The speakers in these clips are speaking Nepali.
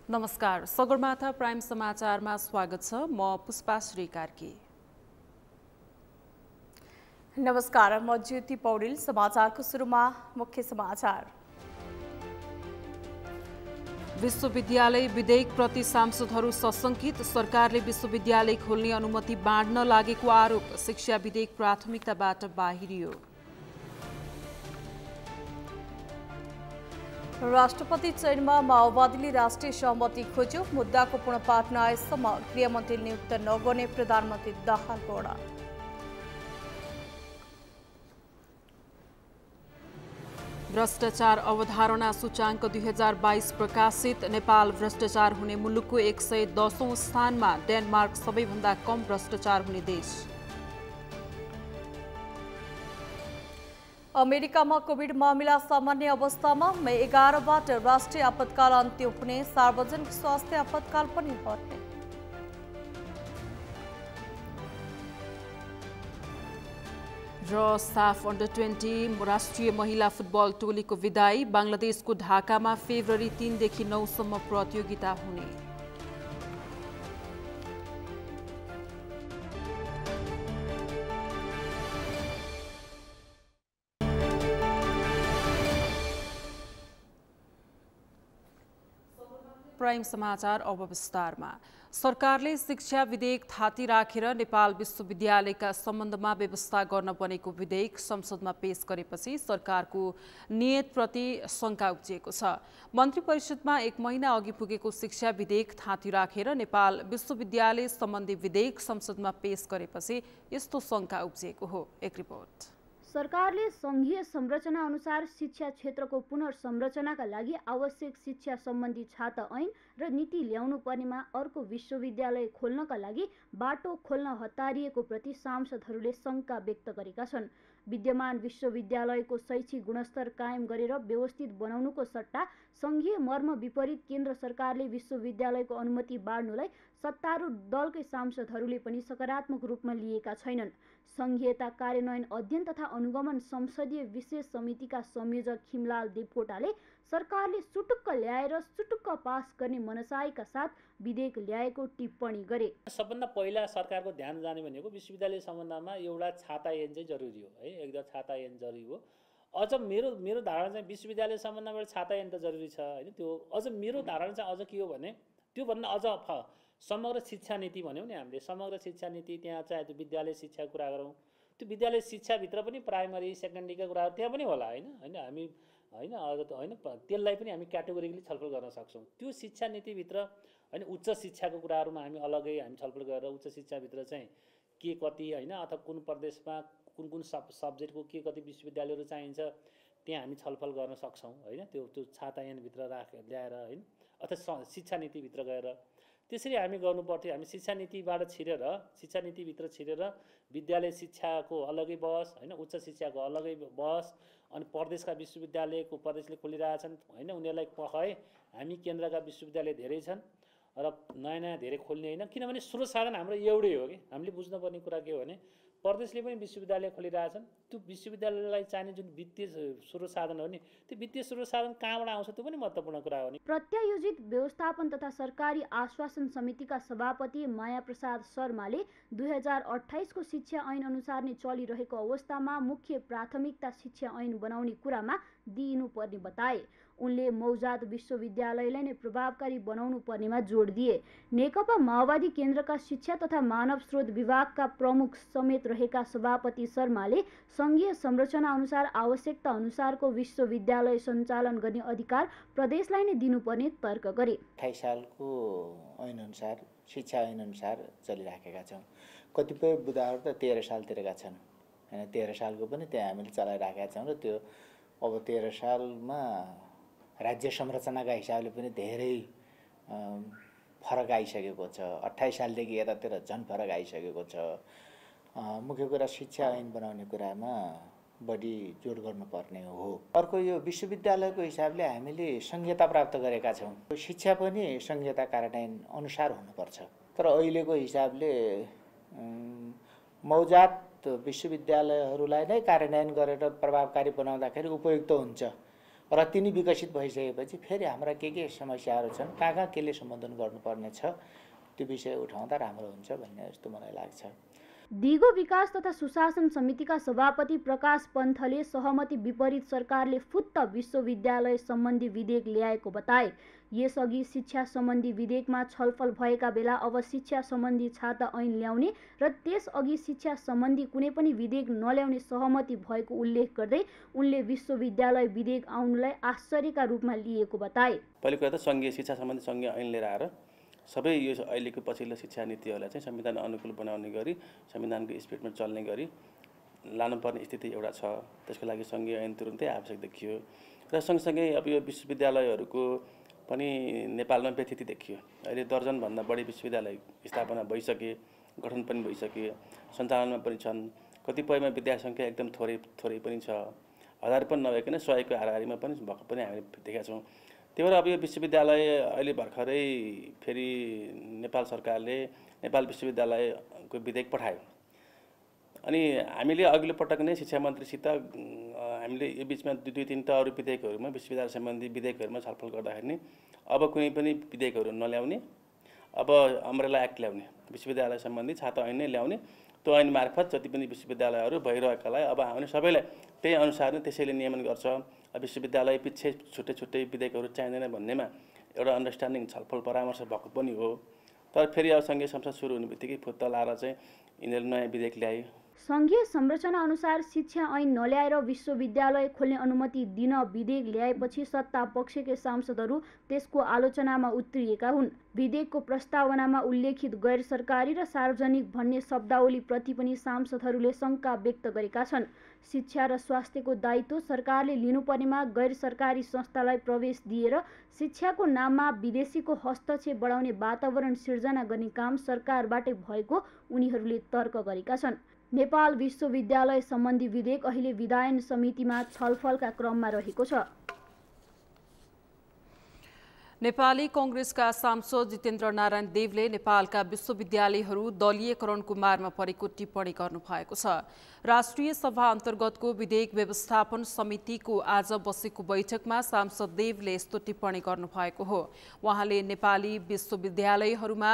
नमस्कार, सगरमाथा प्राइम समाचारमा स्वागत छ। म पुष्पा श्री कार्की। नमस्कार, म ज्योति पौडेल। समाचारको सुरुमा मुख्य समाचार। विश्वविद्यालय विधेयकप्रति सांसदहरू सशंकित। सरकारले विश्वविद्यालय खोल्ने अनुमति बाँड्न लागेको आरोप। शिक्षा विधेयक प्राथमिकताबाट बाहिरियो। राष्ट्रपति चयनमा माओवादीले राष्ट्रिय सहमति खोज्यो। मुद्दाको पुनःपाठ नआएसम्म गृहमन्त्री नियुक्त नगर्ने प्रधानमन्त्री दाहालको अडान। भ्रष्टाचार अवधारणा सूचाङ्क 2022 प्रकाशित। नेपाल भ्रष्टाचार हुने मुलुकको 110औं स्थानमा। डेनमार्क सबैभन्दा कम भ्रष्टाचार हुने देश। अमेरिकामा कोभिड मामिला सामान्य अवस्थामा। मे 11बाट राष्ट्रिय आपतकाल अन्त्य हुने। सार्वजनिक स्वास्थ्य आपतकाल पनि हट्ने। र साफ अन्डर 20 राष्ट्रिय महिला फुटबल टोलीको विदाई। बांग्लादेशको ढाकामा फेब्रुअरी 3 देखि 9 सम्म प्रतियोगिता हुने। प्राइम समाचार अब विस्तारमा। सरकारले शिक्षा विधेयक थाती राखेर नेपाल विश्वविद्यालयका सम्बन्धमा व्यवस्था गर्न बनेको विधेयक संसदमा पेश गरेपछि सरकारको नियतप्रति शंका उब्जिएको छ। मन्त्री परिषदमा 1 महिना अघि पुगेको शिक्षा विधेयक थाती राखेर नेपाल विश्वविद्यालय सम्बन्धी विधेयक संसदमा पेश गरेपछि यस्तो शंका उब्जिएको हो। एक रिपोर्ट। सरकारले संघीय संरचना अनुसार शिक्षा क्षेत्रको पुनर्संरचनाका लागि आवश्यक शिक्षा सम्बन्धी छाता ऐन र नीति ल्याउनु पर्नेमा अर्को विश्वविद्यालय खोल्नका लागि बाटो खोल्न हतारिएको प्रति सांसदहरूले शंका व्यक्त गरेका छन्। विद्यमान विश्वविद्यालयको शैक्षिक गुणस्तर कायम गरेर व्यवस्थित बनाउनुको सट्टा संघीय मर्म विपरीत केन्द्र सरकारले विश्वविद्यालयको अनुमति बाँड्नुलाई सत्तारूढ दलकै सांसदहरूले पनि सकारात्मक रूपमा लिएका छैनन्। संघीयता कार्यान्वयन अध्ययन तथा अनुगमन संसदीय विशेष समितिका संयोजक खिमलाल देवकोटाले सरकारले सुटुक्क ल्याएर सुटुक्क पास गर्ने मनसायका साथ विधेयक ल्याएको टिप्पणी गरे। सबभन्दा पहिला सरकारको ध्यान जाने भनेको विश्वविद्यालय सम्बन्धमा एउटा छाता ऐन चाहिँ जरुरी हो है, एकदम छाता ऐन जरुरी हो। अझ मेरो धारणा चाहिँ विश्वविद्यालय सम्बन्धमा एउटा छाता ऐन त जरुरी छ हैन। त्यो अझ मेरो धारणा चाहिँ अझ के हो भने त्यो भन्दा अझ समग्र शिक्षा नीति भन्यौँ नि हामीले, समग्र शिक्षा नीति। त्यहाँ चाहे त्यो विद्यालय शिक्षाको कुरा गरौँ, त्यो विद्यालय शिक्षाभित्र पनि प्राइमरी सेकेन्डरीका कुराहरू त्यहाँ पनि होला हैन हामी हैन त्यसलाई पनि हामी क्याटेगोरिकली छलफल गर्न सक्छौँ। त्यो शिक्षा नीतिभित्र हैन उच्च शिक्षाको कुराहरूमा हामी अलग्गै हामी छलफल गरेर उच्च शिक्षाभित्र चाहिँ के कति हैन अथवा कुन प्रदेशमा कुन सब्जेक्टको के कति विश्वविद्यालयहरू चाहिन्छ त्यहाँ हामी छलफल गर्न सक्छौँ हैन। त्यो छाता ऐनभित्र ल्याएर हैन अथवा शिक्षा नीतिभित्र गएर त्यसरी हामी गर्नुपर्थ्यो। हामी शिक्षा नीतिभित्र छिरेर विद्यालय शिक्षाको अलग्गै बहस हैन, उच्च शिक्षाको अलग्गै बहस, अनि प्रदेशका विश्वविद्यालयको प्रदेशले खोलिरहेछन् हैन, उनीहरूलाई है हामी केन्द्रका विश्वविद्यालय धेरै छन् र नयाँ धेरै खोल्ने होइन। किनभने स्रोत साधन हाम्रो एउटै हो कि हामीले बुझ्नुपर्ने कुरा के हो भने प्रदेशले पनि विश्वविद्यालय खोलिरहेछन्। त्यो विश्वविद्यालयलाई चाहिने जुन वित्तीय स्रोत साधन हो नि, त्यो वित्तीय स्रोत साधन कहाँबाट आउँछ त्यो पनि महत्त्वपूर्ण कुरा हो नि। प्रत्यायोजित व्यवस्थापन तथा सरकारी आश्वासन समितिका सभापति माया प्रसाद शर्माले 2028 को शिक्षा ऐन अनुसार नै चलिरहेको अवस्थामा मुख्य प्राथमिकता शिक्षा ऐन बनाउने कुरामा दिइनुपर्ने बताए। उनले मौजाद विश्वविद्यालयलाई नै प्रभावकारी बनाउनु पर्नेमा जोड दिए। नेकपा माओवादी केन्द्रका शिक्षा तथा मानव स्रोत विभागका प्रमुख समेत रहेका सभापति शर्माले संघीय संरचना अनुसार आवश्यकता अनुसारको विश्वविद्यालय सञ्चालन गर्ने अधिकार प्रदेशलाई नै दिनुपर्ने तर्क गरे। 28 सालको ऐन अनुसार शिक्षा ऐन अनुसार चलिराखेका छौँ। कतिपय बुदाहरू त 13 सालतिरका छन् हैन, 13 सालको पनि त्यहाँ हामीले चलाइराखेका छौँ र त्यो अब 13 सालमा राज्य संरचनाका हिसाबले पनि धेरै फरक आइसकेको छ। 28 सालदेखि यतातिर झन् फरक आइसकेको छ। मुख्य कुरा शिक्षा ऐन बनाउने कुरामा बढी जोड गर्नुपर्ने हो। अर्को यो विश्वविद्यालयको हिसाबले हामीले संहिता प्राप्त गरेका छौँ। शिक्षा पनि संहिता कार्यान्वयन अनुसार हुनुपर्छ। तर अहिलेको हिसाबले मौजात विश्वविद्यालयहरूलाई नै कार्यान्वयन गरेर प्रभावकारी बनाउँदाखेरि उपयुक्त हुन्छ र तिनी विकसित भइसकेपछि फेरि हाम्रा के समस्याहरू छन्, कहाँ केले सम्बोधन गर्नुपर्ने छ, त्यो विषय उठाउँदा राम्रो हुन्छ भन्ने जस्तो मलाई लाग्छ। दिगो विकास तथा सुशासन समितिका सभापति प्रकाश पन्थले सहमति विपरीत सरकारले फुत्त विश्वविद्यालय सम्बन्धी विधेयक ल्याएको बताए। यसअघि शिक्षा सम्बन्धी विधेयकमा छलफल भएका बेला अब शिक्षा सम्बन्धी छाता ऐन ल्याउने र त्यसअघि शिक्षा सम्बन्धी कुनै पनि विधेयक नल्याउने सहमति भएको उल्लेख गर्दै उनले विश्वविद्यालय विधेयक आउनुलाई आश्चर्यका रूपमा लिएको बताए। पहिलो कुरा त सङ्घीय शिक्षा सम्बन्धी सङ्घीय ऐन लिएर आएर सबै यो अहिलेको पछिल्लो शिक्षा नीतिहरूलाई चाहिँ संविधान अनुकूल बनाउने गरी संविधानको स्पिडमा चल्ने गरी लानुपर्ने स्थिति एउटा छ। त्यसको लागि सङ्घीय ऐन तुरुन्तै आवश्यक देखियो र सँगसँगै अब यो विश्वविद्यालयहरूको पनि नेपालमा व्यथिति देखियो। अहिले दर्जनभन्दा बढी विश्वविद्यालय स्थापना भइसके, गठन पनि भइसके, सञ्चालनमा पनि छन्। कतिपयमा विद्यासङ्ख्या एकदम थोरै पनि छ, 1000 पनि नभइकन 100 को हाराहारीमा पनि भएको पनि हामीले देखेका छौँ। त्यही भएर अब यो विश्वविद्यालय अहिले भर्खरै फेरि नेपाल सरकारले नेपाल विश्वविद्यालयको विधेयक पठायो अनि हामीले अघिल्लो पटक नै शिक्षा मन्त्रीसित हामीले यो बिचमा 2-3 अरू विधेयकहरूमा विश्वविद्यालय सम्बन्धी विधेयकहरूमा छलफल गर्दाखेरि नि अब कुनै पनि विधेयकहरू नल्याउने, अब अम्ब्रेला एक्ट ल्याउने, विश्वविद्यालय सम्बन्धी छाता ऐन नै ल्याउने, त्यो ऐन मार्फत जति पनि विश्वविद्यालयहरू भइरहेकालाई अब आउने सबैलाई त्यही अनुसार नै त्यसैले नियमन गर्छ। विश्वविद्यालय पछि छुट्टै विधेयकहरू चाहिँदैन भन्नेमा एउटा अन्डरस्ट्यान्डिङ छलफल परामर्श भएको पनि हो। तर फेरि अब सङ्घीय संसद सुरु हुने बित्तिकै फुत्त लाएर चाहिँ यिनीहरू नयाँ विधेयक ल्याए। सङ्घीय संरचना अनुसार शिक्षा ऐन नल्याएर विश्वविद्यालय खोल्ने अनुमति दिन विधेयक ल्याएपछि सत्ता पक्षकै सांसदहरू त्यसको आलोचनामा उत्रिएका हुन्। विधेयकको प्रस्तावनामा उल्लेखित गैर सरकारी र सार्वजनिक भन्ने शब्दावली प्रति पनि सांसदहरूले शङ्का व्यक्त गरेका छन्। शिक्षा र स्वास्थ्यको दायित्व सरकारले लिनुपर्नेमा गैर सरकारी संस्थालाई प्रवेश दिएर शिक्षाको नाममा विदेशीको हस्तक्षेप बढाउने वातावरण सिर्जना गर्ने काम सरकारबाटै भएको उनीहरूले तर्क गरेका छन्। नेपाल विश्वविद्यालय सम्बन्धी विधेयक अहिले विधायन समितिमा छलफलका क्रममा रहेको छ। नेपाली कांग्रेसका सांसद जितेन्द्र नारायण देवले नेपालका विश्वविद्यालयहरू दलीयकरणको मारमा परेको टिप्पणी गर्नुभएको छ। राष्ट्रिय सभा अन्तर्गतको विधेयक व्यवस्थापन समितिको आज बसेको बैठकमा सांसद देवले यस्तो टिप्पणी गर्नुभएको हो। उहाँले नेपाली विश्वविद्यालयहरूमा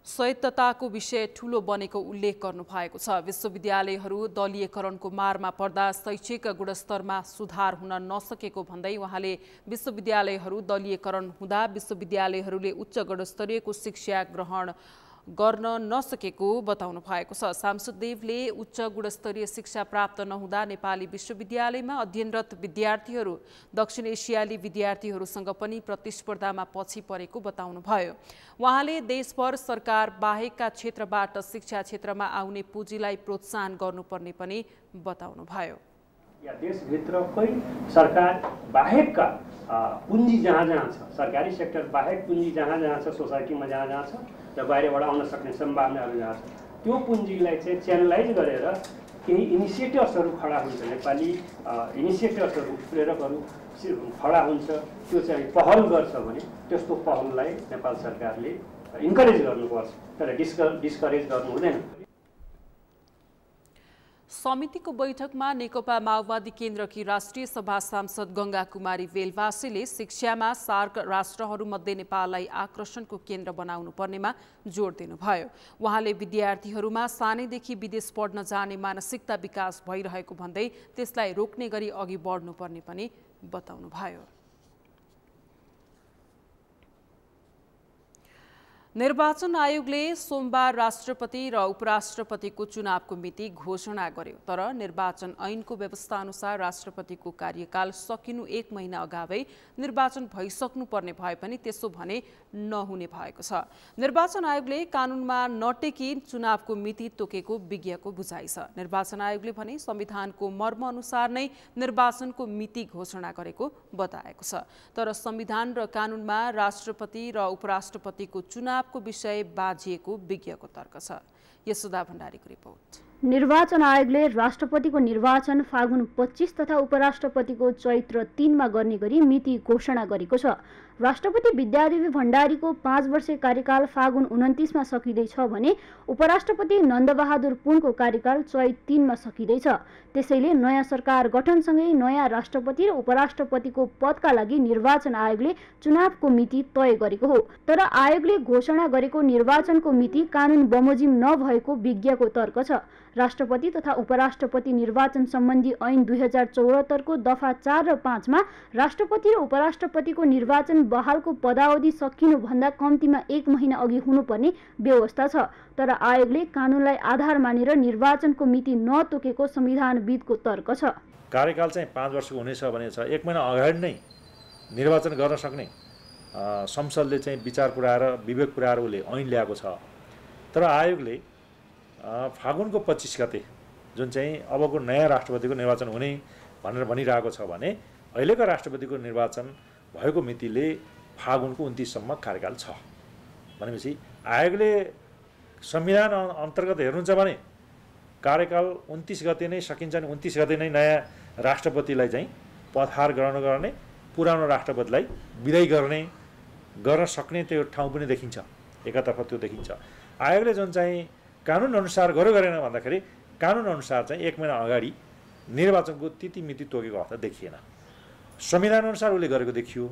स्वायत्तताको विषय ठूलो बनेको उल्लेख गर्नुभएको छ। विश्वविद्यालयहरू दलीयकरणको मारमा पर्दा शैक्षिक गुणस्तरमा सुधार हुन नसकेको भन्दै उहाँले विश्वविद्यालयहरू दलीयकरण हुँदा विश्वविद्यालयहरूले उच्च गुणस्तरीयको शिक्षा ग्रहण गर्न नसकेको बताउनु भएको छ। सांसद देवले उच्च गुणस्तरीय शिक्षा प्राप्त नहुँदा नेपाली विश्वविद्यालयमा अध्ययनरत विद्यार्थीहरू दक्षिण एसियाली विद्यार्थीहरूसँग पनि प्रतिस्पर्धामा पछि परेको बताउनुभयो। उहाँले देशभर सरकार बाहेकका क्षेत्रबाट शिक्षा क्षेत्रमा आउने पुँजीलाई प्रोत्साहन गर्नुपर्ने पनि बताउनुभयो। या देशभित्रकै सरकार बाहेकका पुँजी जहाँ छ, सरकारी सेक्टर बाहेक पुँजी जहाँ छ, सोसाइटीमा जहाँ छ र बाहिरबाट आउन सक्ने सम्भावनाहरू जहाँ छ, त्यो पुँजीलाई चाहिँ च्यानलाइज गरेर केही इनिसिएटिभ्सहरू खडा हुन्छ, नेपाली इनिसिएटिभ्सहरू प्रेरकहरू खडा हुन्छ, त्यो चाहिँ पहल गर्छ भने त्यस्तो पहललाई नेपाल सरकारले इन्करेज गर्नुपर्छ, तर डिस्करेज गर्नु हुँदैन। समितिको बैठकमा नेकपा माओवादी केन्द्रकी राष्ट्रिय सभा सांसद गंगा कुमारी बेलवासीले शिक्षामा सार्क राष्ट्रहरूमध्ये नेपाललाई आकर्षणको केन्द्र बनाउनु पर्नेमा जोड दिनुभयो। उहाँले विद्यार्थीहरूमा सानैदेखि विदेश पढ्न जाने मानसिकता विकास भइरहेको भन्दै त्यसलाई रोक्ने गरी अघि बढ्नुपर्ने पनि बताउनुभयो। निर्वाचन आयोगले सोमबार राष्ट्रपति र उपराष्ट्रपतिको चुनावको मिति घोषणा गर्यो, तर निर्वाचन ऐनको व्यवस्था अनुसार राष्ट्रपतिको कार्यकाल सकिनु 1 महिना अगावै निर्वाचन भइसक्नु पर्ने भए पनि त्यसो भने नहुने भएको छ। निर्वाचन आयोगले कानुनमा नटेकी चुनावको मिति तोकेको विज्ञको बुझाइ छ। निर्वाचन आयोगले भने संविधानको मर्म अनुसार नै निर्वाचनको मिति घोषणा गरेको बताएको छ, तर संविधान र कानुनमा राष्ट्रपति र उपराष्ट्रपतिको चुनाव को विषय बाजिएको विज्ञको तर्क छ। यसुदा भण्डारीको रिपोर्ट। निर्वाचन आयोगले राष्ट्रपतिको निर्वाचन फागुन 25 तथा उपराष्ट्रपतिको चैत्र 3 मा गर्ने गरी मिति घोषणा गरेको छ। राष्ट्रपति विद्यादेवी भण्डारीको 5 वर्षे कार्यकाल फागुन 29 मा सकिँदैछ भने उपराष्ट्रपति नन्दबहादुर पुनको कार्यकाल चैत 3 मा सकिँदैछ। त्यसैले नयाँ सरकार गठनसँगै नयाँ राष्ट्रपति र उपराष्ट्रपतिको पदका लागि निर्वाचन आयोगले चुनावको मिति तय गरेको हो। तर आयोगले घोषणा गरेको निर्वाचनको मिति कानुन बमोजिम नभएको विज्ञको तर्क छ। राष्ट्रपति तथा उपराष्ट्रपति निर्वाचन सम्बन्धी ऐन 2074 को दफा 4 र 5 मा राष्ट्रपति र उपराष्ट्रपतिको निर्वाचन बहालको पदावधि सकिनुभन्दा कम्तीमा 1 महिना अघि हुनुपर्ने व्यवस्था छ। तर आयोगले कानुनलाई आधार मानेर निर्वाचनको मिति नतोकेको संविधानविदको तर्क छ। कार्यकाल चाहिँ 5 वर्षको हुनेछ भने 1 महिना अगाडि नै निर्वाचन गर्न सक्ने संसदले चाहिँ विचार पुर्याएर विवेक पुर्याएर उसले ऐन ल्याएको छ। तर आयोगले फागुनको 25 गते जुन चाहिँ अबको नयाँ राष्ट्रपतिको निर्वाचन हुने भनेर भनिरहेको छ भने अहिलेको राष्ट्रपतिको निर्वाचन भएको मितिले फागुनको 29 सम्म कार्यकाल छ भनेपछि आयोगले संविधान अन्तर्गत हेर्नुहुन्छ भने कार्यकाल 29 गते नै सकिन्छ अनि 29 गते नै नयाँ राष्ट्रपतिलाई चाहिँ पदभार ग्रहण गर्ने, पुरानो राष्ट्रपतिलाई विदाई गर्न सक्ने त्यो ठाउँ पनि देखिन्छ। एकातर्फ त्यो देखिन्छ। आयोगले जुन चाहिँ कानुन अनुसार गरेन भन्दाखेरि कानुन अनुसार चाहिँ 1 महिना अगाडि निर्वाचनको तिथि मिति तोकेको अवस्था देखिएन। संविधान अनुसार उसले गरेको देखियो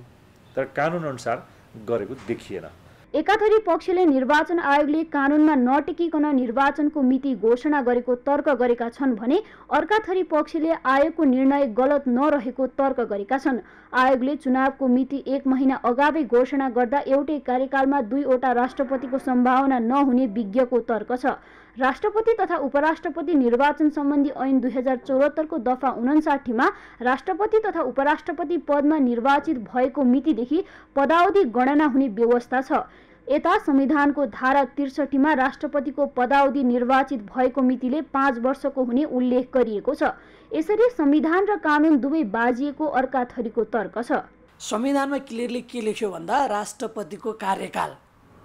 तर कानुन अनुसार गरेको देखिएन। एकाथरी पक्षले निर्वाचन आयोगले कानुनमा नटिकिकन निर्वाचनको मिति घोषणा गरेको तर्क गरेका छन् भने अर्काथरी पक्षले आयोगको निर्णय गलत नरहेको तर्क गरेका छन्। आयोगले चुनावको मिति 1 महिना अगावै घोषणा गर्दा एउटै कार्यकालमा 2 वटा राष्ट्रपतिको सम्भावना नहुने विज्ञको तर्क छ। राष्ट्रपति तथा उपराष्ट्रपति निर्वाचन सम्बन्धी ऐन 2074 को दफा 59 मा राष्ट्रपति तथा उपराष्ट्रपति पदमा निर्वाचित भएको मितिदेखि पदावधि गणना हुने व्यवस्था छ। यता संविधानको धारा 63 मा राष्ट्रपतिको पदावधि निर्वाचित भएको मितिले 5 वर्षको हुने उल्लेख गरिएको छ। यसरी संविधान र कानुन दुवै बाजिएको अर्काथरीको तर्क छ। संविधानमा क्लियरली के लेख्यो भन्दा राष्ट्रपतिको कार्यकाल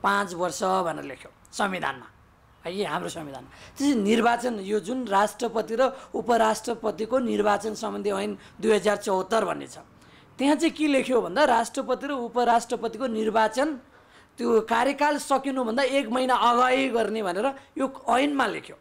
5 वर्ष भनेर लेख्यो संविधानमा। है हाम्रो संविधान। त्यसै निर्वाचन यो जुन राष्ट्रपति र उपराष्ट्रपतिको निर्वाचन सम्बन्धी ऐन 2074 भन्ने छ त्यहाँ चाहिँ के लेख्यो भन्दा राष्ट्रपति र उपराष्ट्रपतिको निर्वाचन त्यो कार्यकाल सकिनुभन्दा 1 महिना अगाडि गर्ने भनेर यो ऐनमा लेख्यो।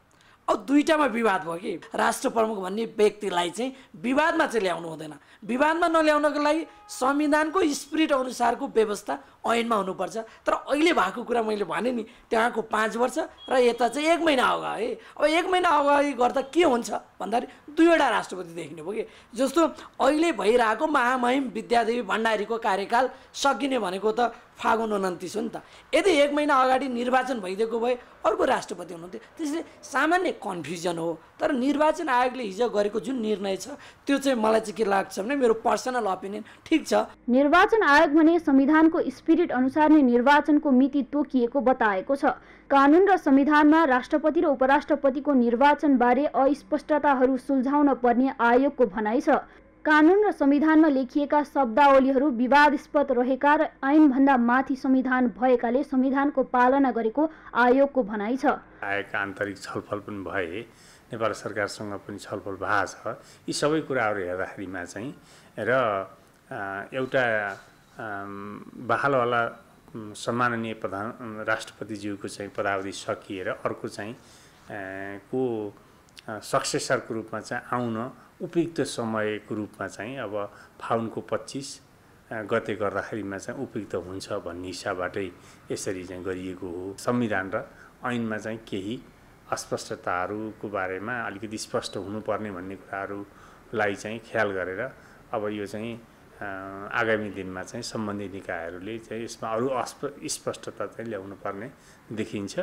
अब दुईटामा विवाद भयो कि राष्ट्र प्रमुख भन्ने व्यक्तिलाई चाहिँ विवादमा चाहिँ ल्याउनु हुँदैन। विवादमा नल्याउनको लागि संविधानको स्पिरिट अनुसारको व्यवस्था ऐनमा हुनुपर्छ। तर अहिले भएको कुरा मैले भने नि त्यहाँको 5 वर्ष र यता चाहिँ 1 महिना अगाडि। अब 1 महिना अगाडि गर्दा के हुन्छ भन्दाखेरि 2 वटा राष्ट्रपति देखिने भयो कि जस्तो अहिले भइरहेको महामहिम विद्यादेवी भण्डारीको कार्यकाल सकिने भनेको त फागुन 29 हो नि त। यदि 1 महिना अगाडि निर्वाचन भइदिएको भए अर्को राष्ट्रपति हुनुहुन्थ्यो। त्यसले सामान्य कन्फ्युजन हो। तर निर्वाचन आयोगले हिजो गरेको जुन निर्णय छ त्यो चाहिँ मलाई चाहिँ के लाग्छ भने मेरो पर्सनल ओपिनियन ठिक छ। निर्वाचन आयोग भने संविधानको स्पिरिट अनुसार नै निर्वाचनको मिति तोकिएको बताएको छ। कानुन र संविधानमा राष्ट्रपति र उपराष्ट्रपतिको निर्वाचन बारे अस्पष्टताहरू सुल्झाउन पर्ने आयोगको भनाइ छ। कानुन र संविधानमा लेखिएका शब्दावलीहरू विवादास्पद रहेका र ऐनभन्दा माथि संविधान भएकाले संविधानको पालना गरेको आयोगको भनाइ छ। आयोगका आन्तरिक छलफल पनि भए, नेपाल सरकारसँग पनि छलफल भएको छ। यी सबै कुराहरू हेर्दाखेरिमा चाहिँ र एउटा बहालवाला सम्माननीय राष्ट्रपतिज्यूको चाहिँ पदावधि सकिएर अर्को चाहिँ को सक्सेसरको रूपमा चाहिँ आउन उपयुक्त समयको रूपमा चाहिँ अब फागुनको 25 गते गर्दाखेरिमा चाहिँ उपयुक्त हुन्छ भन्ने हिसाबबाटै यसरी चाहिँ गरिएको हो। संविधान र ऐनमा चाहिँ केही अस्पष्टताहरूको बारेमा अलिकति स्पष्ट हुनुपर्ने भन्ने कुराहरूलाई चाहिँ ख्याल गरेर अब यो चाहिँ आगामी दिनमा चाहिँ सम्बन्धित निकायहरूले चाहिँ यसमा अरू स्पष्टता चाहिँ ल्याउनु पर्ने देखिन्छ।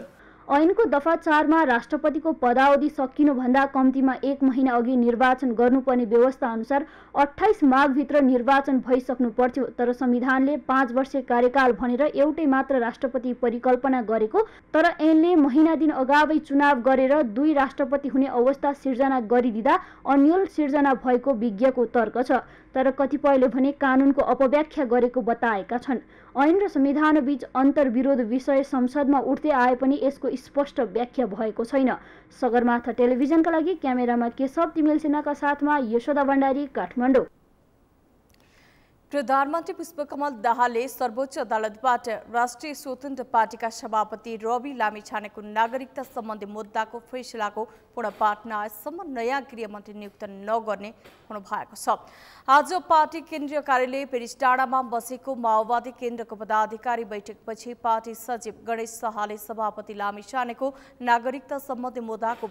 ऐनको दफा 4 मा राष्ट्रपतिको पदावधि सकिनुभन्दा कम्तीमा 1 महिना अघि निर्वाचन गर्नुपर्ने व्यवस्था अनुसार 28 माघभित्र निर्वाचन भइसक्नु पर्थ्यो। तर संविधानले 5 वर्षे कार्यकाल भनेर एउटै मात्र राष्ट्रपति परिकल्पना गरेको तर ऐनले महिना दिन अगावै चुनाव गरेर 2 राष्ट्रपति हुने अवस्था सिर्जना गरिदिँदा अन्यल सिर्जना भएको विज्ञको तर्क छ। तर कतिपयले भने कानुनको अपव्याख्या गरेको बताएका छन्। ऐन र संविधानबीच अन्तर्विरोध विषय संसदमा उठ्दै आए पनि यसको स्पष्ट व्याख्या भएको छैन। सगरमाथा टेलिभिजनका लागि क्यामेरामा केशव तिमेल सिन्हाका साथमा यशोदा भण्डारी, काठमाडौँ। प्रधानमन्त्री पुष्पकमल दाहालले सर्वोच्च अदालतबाट राष्ट्रिय स्वतन्त्र पार्टीका सभापति रवि लामिछानेको नागरिकता सम्बन्धी मुद्दाको फैसलाको पुनःपाठ नआएसम्म नयाँ गृहमन्त्री नियुक्त नगर्ने हुनुभएको छ। आज पार्टी केन्द्रीय कार्यालय पेरिसडाँडामा बसेको माओवादी केन्द्रको पदाधिकारी बैठकपछि पार्टी सचिव गणेश शाहले सभापति लामिछानेको नागरिकता सम्बन्धी मुद्दाको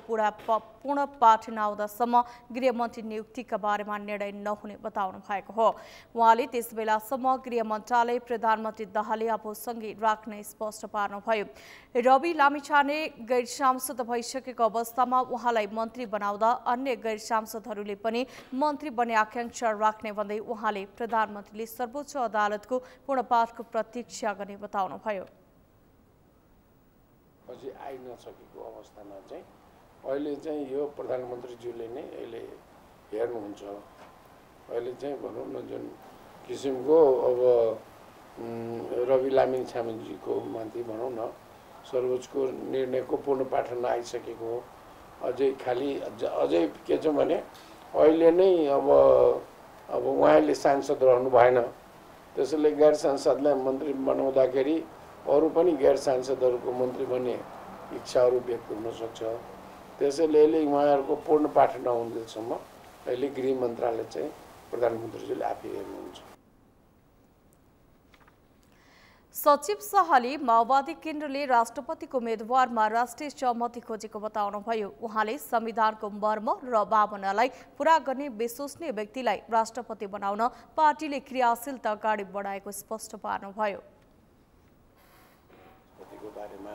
पुनःपाठ नआउँदासम्म गृहमन्त्री नियुक्तिका बारेमा निर्णय नहुने बताउनु भएको हो। उहाँले त्यसबेलासम्म गृह मन्त्रालय प्रधानमन्त्री दाहालले आफूसँगै राख्ने स्पष्ट पार्नुभयो। रवि लामिछाने गैर सांसद भइसकेको अवस्थामा उहाँलाई मन्त्री बनाउँदा अन्य गैर सांसदहरूले पनि मन्त्री बन्ने आकांक्षा राख्ने भन्दै उहाँले प्रधानमन्त्रीले सर्वोच्च अदालतको पुनःपाठको प्रतीक्षा गर्ने बताउनुभयो। पछि आइ नसकेको अवस्थामा चाहिँ अहिले चाहिँ यो प्रधानमन्त्रीज्यूले नै अहिले हेर्नुहुन्छ। अहिले चाहिँ भनौँ न जुन किसिमको अब रवि लामिछानेजीको माथि भनौँ न सर्वोच्चको निर्णयको पूर्णपाठ नआइसकेको अझै खालि अझै के छ भने अहिले नै अब उहाँले सांसद रहनु भएन, त्यसैले गैर सांसदलाई मन्त्री बनाउँदाखेरि अरू पनि गैर सांसदहरूको मन्त्री बन्ने इच्छाहरू व्यक्त हुनसक्छ। त्यसैले अहिले उहाँहरूको पूर्णपाठ नहुन्जेलसम्म अहिले गृह मन्त्रालय चाहिँ प्रधानमन्त्रीजीले आफै हेर्नुहुन्छ। सचिव शाहले माओवादी केन्द्रले राष्ट्रपतिको उम्मेदवारमा राष्ट्रिय सहमति खोजेको बताउनुभयो। उहाँले संविधानको मर्म र भावनालाई पूरा गर्ने विश्वसनीय व्यक्तिलाई राष्ट्रपति बनाउन पार्टीले क्रियाशीलता अगाडि बढाएको स्पष्ट पार्नुभयो। राष्ट्रपतिको बारेमा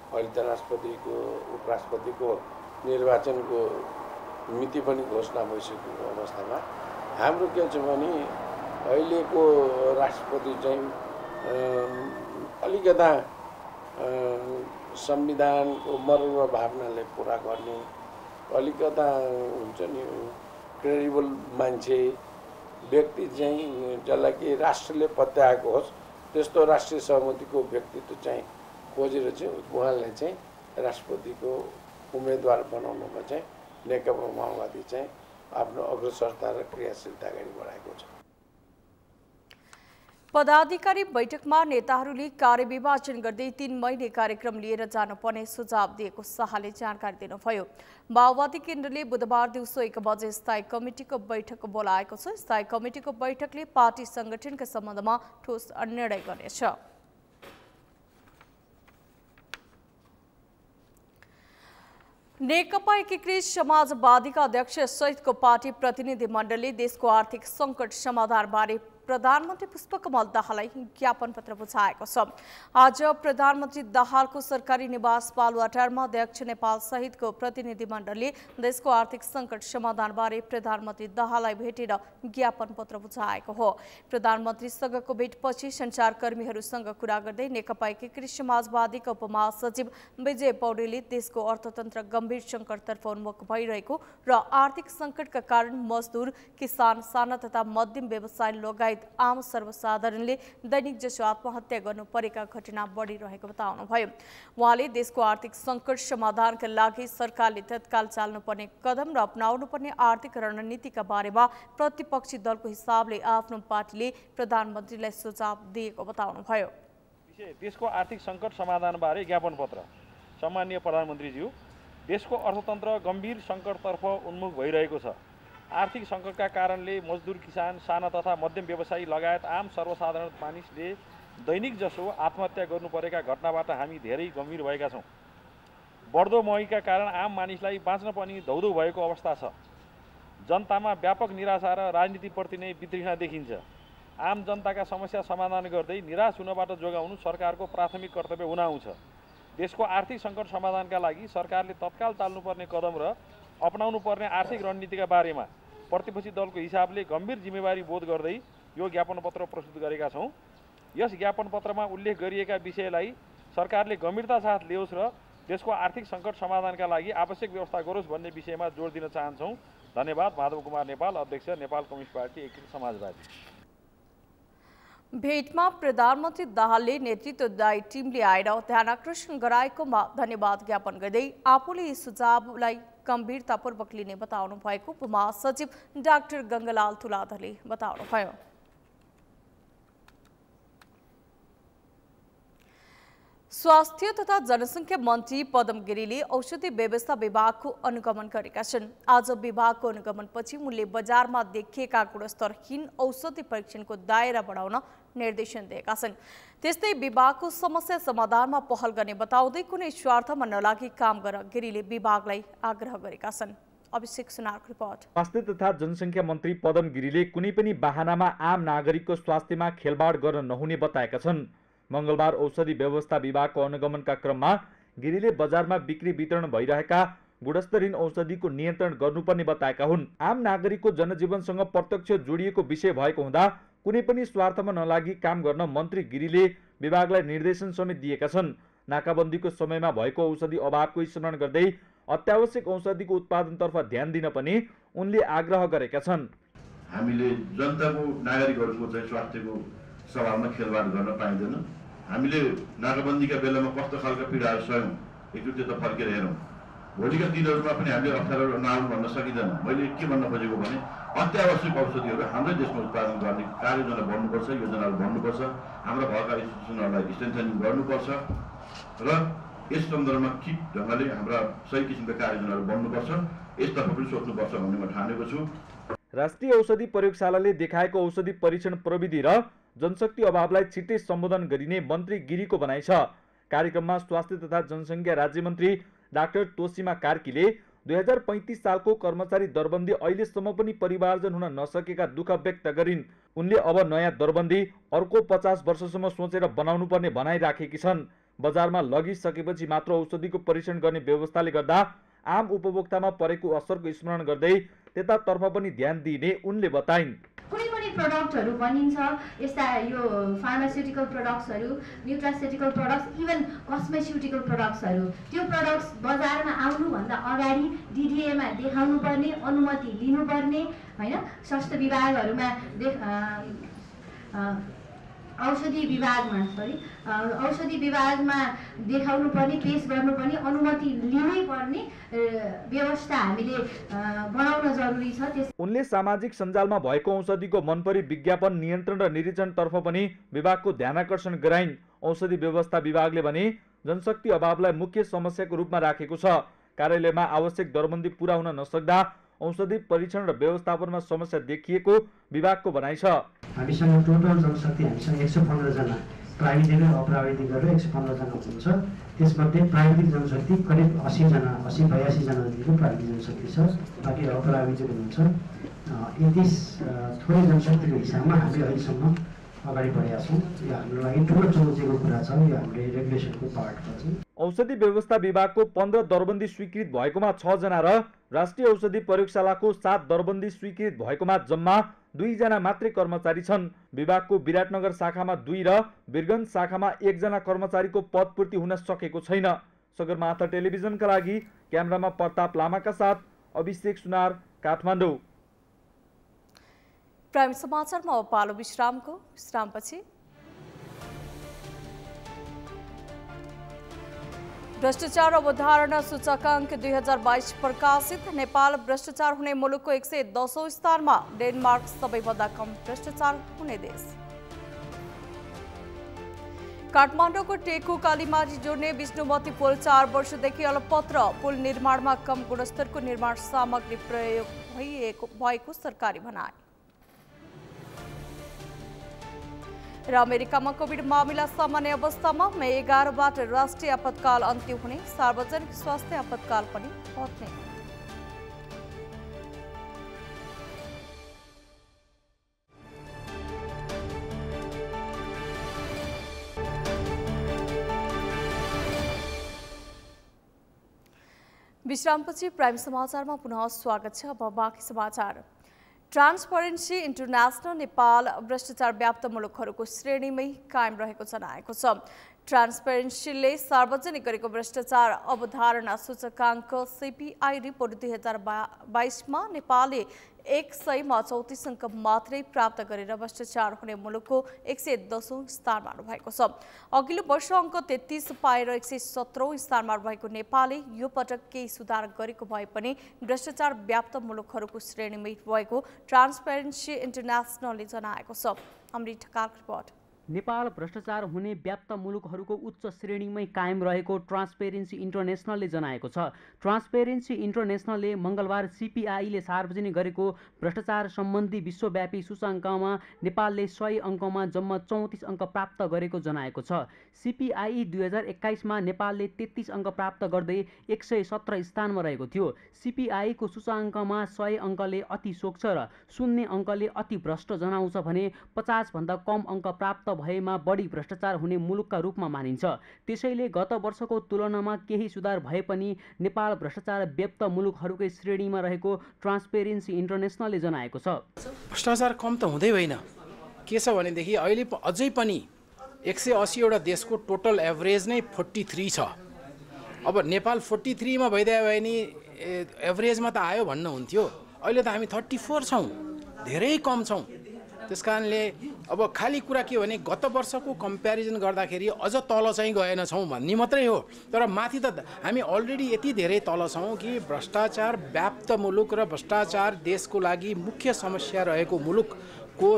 अहिले त राष्ट्रपतिको उपराष्ट्रपतिको निर्वाचनको मिति पनि घोषणा भइसकेको अवस्थामा हाम्रो के छ भने अहिलेको राष्ट्रपति चाहिँ अलिकता संविधानको मर्म र भावनालाई पुरा गर्ने अलिकता हुन्छ नि क्रेडिबल मान्छे व्यक्ति चाहिँ जसलाई कि राष्ट्रले पत्याएको होस् त्यस्तो राष्ट्रिय सहमतिको व्यक्तित्व चाहिँ खोजेर चाहिँ उहाँलाई चाहिँ राष्ट्रपतिको उम्मेदवार बनाउनुमा चाहिँ नेकपा माओवादी चाहिँ आफ्नो अग्रसरता र क्रियाशीलता अगाडि बढाएको छ। पदाधिकारी बैठकमा नेताहरूले कार्यविभाजन गर्दै 3 महिने कार्यक्रम लिएर जानुपर्ने सुझाव दिएको शाहले जानकारी दिनुभयो। माओवादी केन्द्रले बुधबार दिउँसो 1 बजे स्थायी कमिटीको बैठक बोलाएको छ। स्थायी कमिटीको बैठकले पार्टी संगठनका सम्बन्धमा ठोस निर्णय गर्नेछ। नेकपा एकीकृत समाजवादीका अध्यक्ष सहितको पार्टी प्रतिनिधि मण्डलले देशको आर्थिक सङ्कट समाधानबारे प्रधानमन्त्री पुष्पकमल दाहाललाई ज्ञापन पत्र बुझाएको छ। आज प्रधानमन्त्री दाहालको सरकारी निवास बालुवाटारमा अध्यक्ष नेपाल सहितको प्रतिनिधि मण्डलले देशको आर्थिक सङ्कट समाधानबारे प्रधानमन्त्री दाहाललाई भेटेर ज्ञापन पत्र बुझाएको हो। प्रधानमन्त्रीसँगको भेटपछि सञ्चारकर्मीहरूसँग कुरा गर्दै नेकपा एकीकृत समाजवादीका उपमहासचिव विजय पौडेलले देशको अर्थतन्त्र गम्भीर सङ्कटतर्फ उन्मुख भइरहेको र आर्थिक सङ्कटका कारण मजदुर, किसान, साना तथा मध्यम व्यवसाय लगायत आम सर्वसाधारणले दैनिक जसो आत्महत्या गर्नु परेका घटना बढिरहेको बताउनुभयो। उहाँले देशको आर्थिक सङ्कट समाधानका लागि सरकारले तत्काल चाल्नुपर्ने कदम र अपनाउनुपर्ने आर्थिक रणनीतिका बारेमा प्रतिपक्षी दलको हिसाबले आफ्नो पार्टीले प्रधानमन्त्रीलाई सुझाव दिएको बताउनुभयो। देशको आर्थिक सङ्कट समाधानबारे ज्ञापन पत्र। सम्माननीय प्रधानमन्त्रीज्यू, देशको अर्थतन्त्र गम्भीर सङ्कटतर्फ उन्मुख भइरहेको छ। आर्थिक सङ्कटका कारणले मजदुर, किसान, साना तथा मध्यम व्यवसायी लगायत आम सर्वसाधारण मानिसले दैनिक जसो आत्महत्या गर्नु परेका घटनाबाट हामी धेरै गम्भीर भएका छौँ। बढ्दो महँगीका कारण आम मानिसलाई बाँच्न पनि धौधौ भएको अवस्था छ। जनतामा व्यापक निराशा र राजनीतिप्रति नै वितृष्णा देखिन्छ। आम जनताका समस्या समाधान गर्दै निराश हुनबाट जोगाउनु सरकारको प्राथमिक कर्तव्य हुन आउँछ। देशको आर्थिक सङ्कट समाधानका लागि सरकारले तत्काल चाल्नुपर्ने कदम र अपनाउनु पर्ने आर्थिक रणनीतिका बारेमा प्रतिपक्षी दलको हिसाबले गम्भीर जिम्मेवारी बोध गर्दै यो ज्ञापन पत्र प्रस्तुत गरेका छौँ। यस ज्ञापन पत्रमा उल्लेख गरिएका विषयलाई सरकारले गम्भीरता साथ ल्याओस् र देशको आर्थिक सङ्कट समाधानका लागि आवश्यक व्यवस्था गरोस् भन्ने विषयमा जोड दिन चाहन्छौँ। धन्यवाद। माधव कुमार नेपाल, अध्यक्ष नेपाल कम्युनिस्ट पार्टी एकीकृत समाजवादी। भेटमा प्रधानमन्त्री दाहालले नेतृत्वदायी टिमले आएर ध्यानाकर्षण गराएकोमा धन्यवाद ज्ञापन गर्दै आफूले सुझावलाई गम्भीरतापूर्वक लिने बताउनु भएको उपमहासचिव डाक्टर गङ्गालाल तुलाधरले बताउनुभयो। स्वास्थ्य तथा जनसङ्ख्या मन्त्री पदम गिरीले औषधि व्यवस्था विभागको अनुगमन गरेका छन्। आज विभागको अनुगमनपछि उनले बजारमा देखिएका गुणस्तरहीन औषधि परीक्षणको दायरा बढाउन निर्देशन दिएका छन्। त्यस्तै विभागको समस्या समाधानमा पहल गर्ने बताउँदै कुनै स्वार्थमा नलागी काम गर्न गिरीले विभागलाई आग्रह गरेका छन्। अभिषेक सुनारको रिपोर्ट। स्वास्थ्य तथा जनसङ्ख्या मन्त्री पदम गिरीले कुनै पनि बहानामा आम नागरिकको स्वास्थ्यमा खेलबाड गर्न नहुने बताएका छन्। मंगलबार औषधि व्यवस्था विभागको अनुगमनका क्रममा गिरीले बजारमा बिक्री वितरण भइरहेका गुणस्तरहीन औषधिको नियन्त्रण गर्नुपर्ने बताएका हुन्। आम नागरिकको जनजीवनसँग प्रत्यक्ष जोडिएको विषय भएको हुँदा कुनै पनि स्वार्थमा नलागी काम गर्न मन्त्री गिरीले विभागलाई निर्देशन समेत दिएका छन्। नाकाबन्दीको समयमा भएको औषधि अभावको स्मरण गर्दै अत्यावश्यक औषधिको उत्पादनतर्फ ध्यान दिन पनि उनले आग्रह गरेका छन्। हामीले जनताको नागरिकहरूको चाहिँ स्वास्थ्यको सवालमा खेलवाड गर्न पाइँदैन। हामीले नाकाबन्दीका बेलामा कस्तो खालका पीडाहरू सयौँ एकचोटि त फर्केर हेरौँ। भोलिका दिनहरूमा पनि हामीले अप्ठ्यारो नआउनु भन्न सकिँदैन। मैले के भन्न खोजेको भने अत्यावश्यक औषधिहरू हाम्रै देशमा उत्पादन गर्ने कार्ययोजना बन्नुपर्छ, योजनाहरू बन्नुपर्छ, हाम्रा भएका इन्स्टिट्युसनहरूलाई स्ट्रेन्थनिङ गर्नुपर्छ र यस सन्दर्भमा ठिक ढङ्गले हाम्रा सही किसिमका कार्ययोजनाहरू बन्नुपर्छ, यसतर्फ पनि सोच्नुपर्छ भन्ने म ठानेको छु। राष्ट्रिय औषधि प्रयोगशालाले देखाएको औषधि परीक्षण प्रविधि र जनशक्ति अभावलाई छिट्टै सम्बोधन गरिने मन्त्री गिरीको भनाइ छ। कार्यक्रममा स्वास्थ्य तथा जनसङ्ख्या राज्यमन्त्री डाक्टर तोसीमा कार्कीले 2035 सालको कर्मचारी दरबन्दी अहिलेसम्म पनि परिवारजन हुन नसकेका दुःख व्यक्त गरिन्। उनले अब नयाँ दरबन्दी अर्को 50 वर्षसम्म सोचेर बनाउनु पर्ने भनाइ राखेकी छन्। बजारमा लगिसकेपछि मात्र औषधिको परीक्षण गर्ने व्यवस्थाले गर्दा आम उपभोक्तामा परेको असरको स्मरण गर्दै त्यतातर्फ पनि ध्यान दिइने उनले बताइन्। कुनै पनि प्रडक्टहरू बनिन्छ, यस्ता यो फार्मास्युटिकल प्रडक्ट्सहरू, न्युट्रास्युटिकल प्रडक्ट्स, इभन कस्मेस्युटिकल प्रडक्ट्सहरू, त्यो प्रडक्ट्स बजारमा आउनुभन्दा अगाडि डिडिएमा देखाउनु पर्ने, अनुमति लिनुपर्ने हैन। स्वास्थ्य विभागहरूमा औषधि विभागमा देखाउनु पर्ने, पेश गर्नुपर्ने, अनुमति लिनै पर्ने व्यवस्था हामीले बनाउन जरुरी छ। उनले सामाजिक सञ्जालमा भएको औषधिको मनपरी विज्ञापन नियन्त्रण र निरीक्षणतर्फ पनि विभागको ध्यानाकर्षण गराइन्। औषधि व्यवस्था विभागले भने जनशक्ति अभावलाई मुख्य समस्याको रूपमा राखेको छ। कार्यालयमा आवश्यक दरबन्दी पूरा हुन नसक्दा औषधि परीक्षण र व्यवस्थापनमा समस्या देखिएको विभागको भनाइ छ। हामीसँग टोटल जनशक्ति हामीसँग 115 जना प्राविधिक र अप्राविधिक गरेर 115 जना हुनुहुन्छ। त्यसमध्ये प्राविधिक जनशक्ति करिब 80 जना 82 जना जतिको प्राविधिक जनशक्ति छ, बाँकी अप्राविधिक हुनुहुन्छ। यति थोरै जनशक्तिको हिसाबमा हामीले अहिलेसम्म अगाडि बढेका छौँ। यो हाम्रो लागि ठुलो चुनौतीको कुरा छ। यो हाम्रो रेगुलेसनको पार्ट छ। औषधि व्यवस्था विभागको 15 दरबन्दी स्वीकृत भएकोमा 6 जना र राष्ट्रिय औषधि प्रयोगशालाको 7 दरबन्दी स्वीकृत भएकोमा जम्मा 2 जना मात्रै कर्मचारी छन्। विभागको विराटनगर शाखामा 2 र वीरगञ्ज शाखामा 1 जना कर्मचारीको पदपूर्ति हुन सकेको छैन। सगरमाथा टेलिभिजनका लागि क्यामेरामा प्रताप लामाका साथ अभिषेक सुनार, काठमाडौँ। प्राइम समाचारमा अब पालो विश्रामको। विश्रामपछि भ्रष्टाचार अवधारणा सूचकाङ्क 2022 प्रकाशित। नेपाल भ्रष्टाचार हुने मुलुकको 110औं स्थानमा, डेनमार्क सबैभन्दा कम भ्रष्टाचार हुने देश। काठमाडौँको टेकु कालीमाटी जोड्ने विष्णुमती पुल 4 वर्षदेखि अलपत्र। पुल निर्माणमा कम गुणस्तरको निर्माण सामग्री प्रयोग भएको सरकारी भनाइ। र अमेरिकामा कोभिड मामिला सामान्य अवस्थामा। मे 11बाट राष्ट्रिय आपतकाल अन्त्य हुने, सार्वजनिक स्वास्थ्य आपतकाल पनि हट्ने। विश्रामपछि प्राइम समाचारमा पुनः स्वागत छ। अब बाँकी समाचार। ट्रान्सपरेन्सी इन्टरनेसनल नेपाल भ्रष्टाचार व्याप्त मुलुकहरूको श्रेणीमै कायम रहेको जनाएको छ। ट्रान्सपेरेन्सीले सार्वजनिक गरेको भ्रष्टाचार अवधारणा सूचकाङ्क CPI रिपोर्ट 2022मा नेपालले 100मा 34 अङ्क मात्रै प्राप्त गरेर भ्रष्टाचार हुने मुलुकको 110औं स्थानमा रहेको छ। अघिल्लो वर्ष अङ्क 33 पाएर 117औं स्थानमा रहेको नेपालले यो पटक केही सुधार गरेको भए पनि भ्रष्टाचार व्याप्त मुलुकहरूको श्रेणीमै रहेको ट्रान्सपेरेन्सी इन्टरनेसनलले जनाएको छ। अमृत ढकालको रिपोर्ट। नेपाल भ्रष्टाचार हुने व्याप्त मुलुकहरूको उच्च श्रेणीमै कायम रहेको ट्रान्सपेरेन्सी इन्टरनेसनलले जनाएको छ। ट्रान्सपेरेन्सी इन्टरनेसनलले मङ्गलबार CPI ले सार्वजनिक गरेको भ्रष्टाचार सम्बन्धी विश्वव्यापी सूचकाङ्कमा नेपालले 100 अङ्कमा जम्मा 34 अङ्क प्राप्त गरेको जनाएको छ। CPI 2021मा नेपालले 33 अङ्क प्राप्त गर्दै 117 स्थानमा रहेको थियो। CPI को सूचकाङ्कमा 100 अङ्कले अति सोक्ष र 0 अङ्कले अति भ्रष्ट जनाउँछ भने 50 भन्दा कम अङ्क प्राप्त भएमा बढी भ्रष्टाचार हुने मुलुकका रूपमा मानिन्छ। त्यसैले गत वर्षको तुलनामा केही सुधार भए पनि नेपाल भ्रष्टाचार व्याप्त मुलुकहरूकै श्रेणीमा रहेको ट्रान्सपेरेन्सी इन्टरनेसनलले जनाएको छ। भ्रष्टाचार कम त हुँदै होइन, के छ भनेदेखि अहिले अझै पनि 180 वटा देशको टोटल एभरेज नै 43 छ। अब नेपाल 43 मा भइदियो भने एभरेजमा त आयो भन्न हुन्थ्यो। अहिले त हामी 34 छौँ, धेरै कम छौँ। त्यस कारणले अब खाली कुरा के भने गत वर्षको कम्प्यारिजन गर्दाखेरि अझ तल चाहिँ गएनछौँ भन्ने मात्रै हो। तर माथि त हामी अलरेडी यति धेरै तल छौँ कि भ्रष्टाचार व्याप्त मुलुक र भ्रष्टाचार देशको लागि मुख्य समस्या रहेको मुलुकको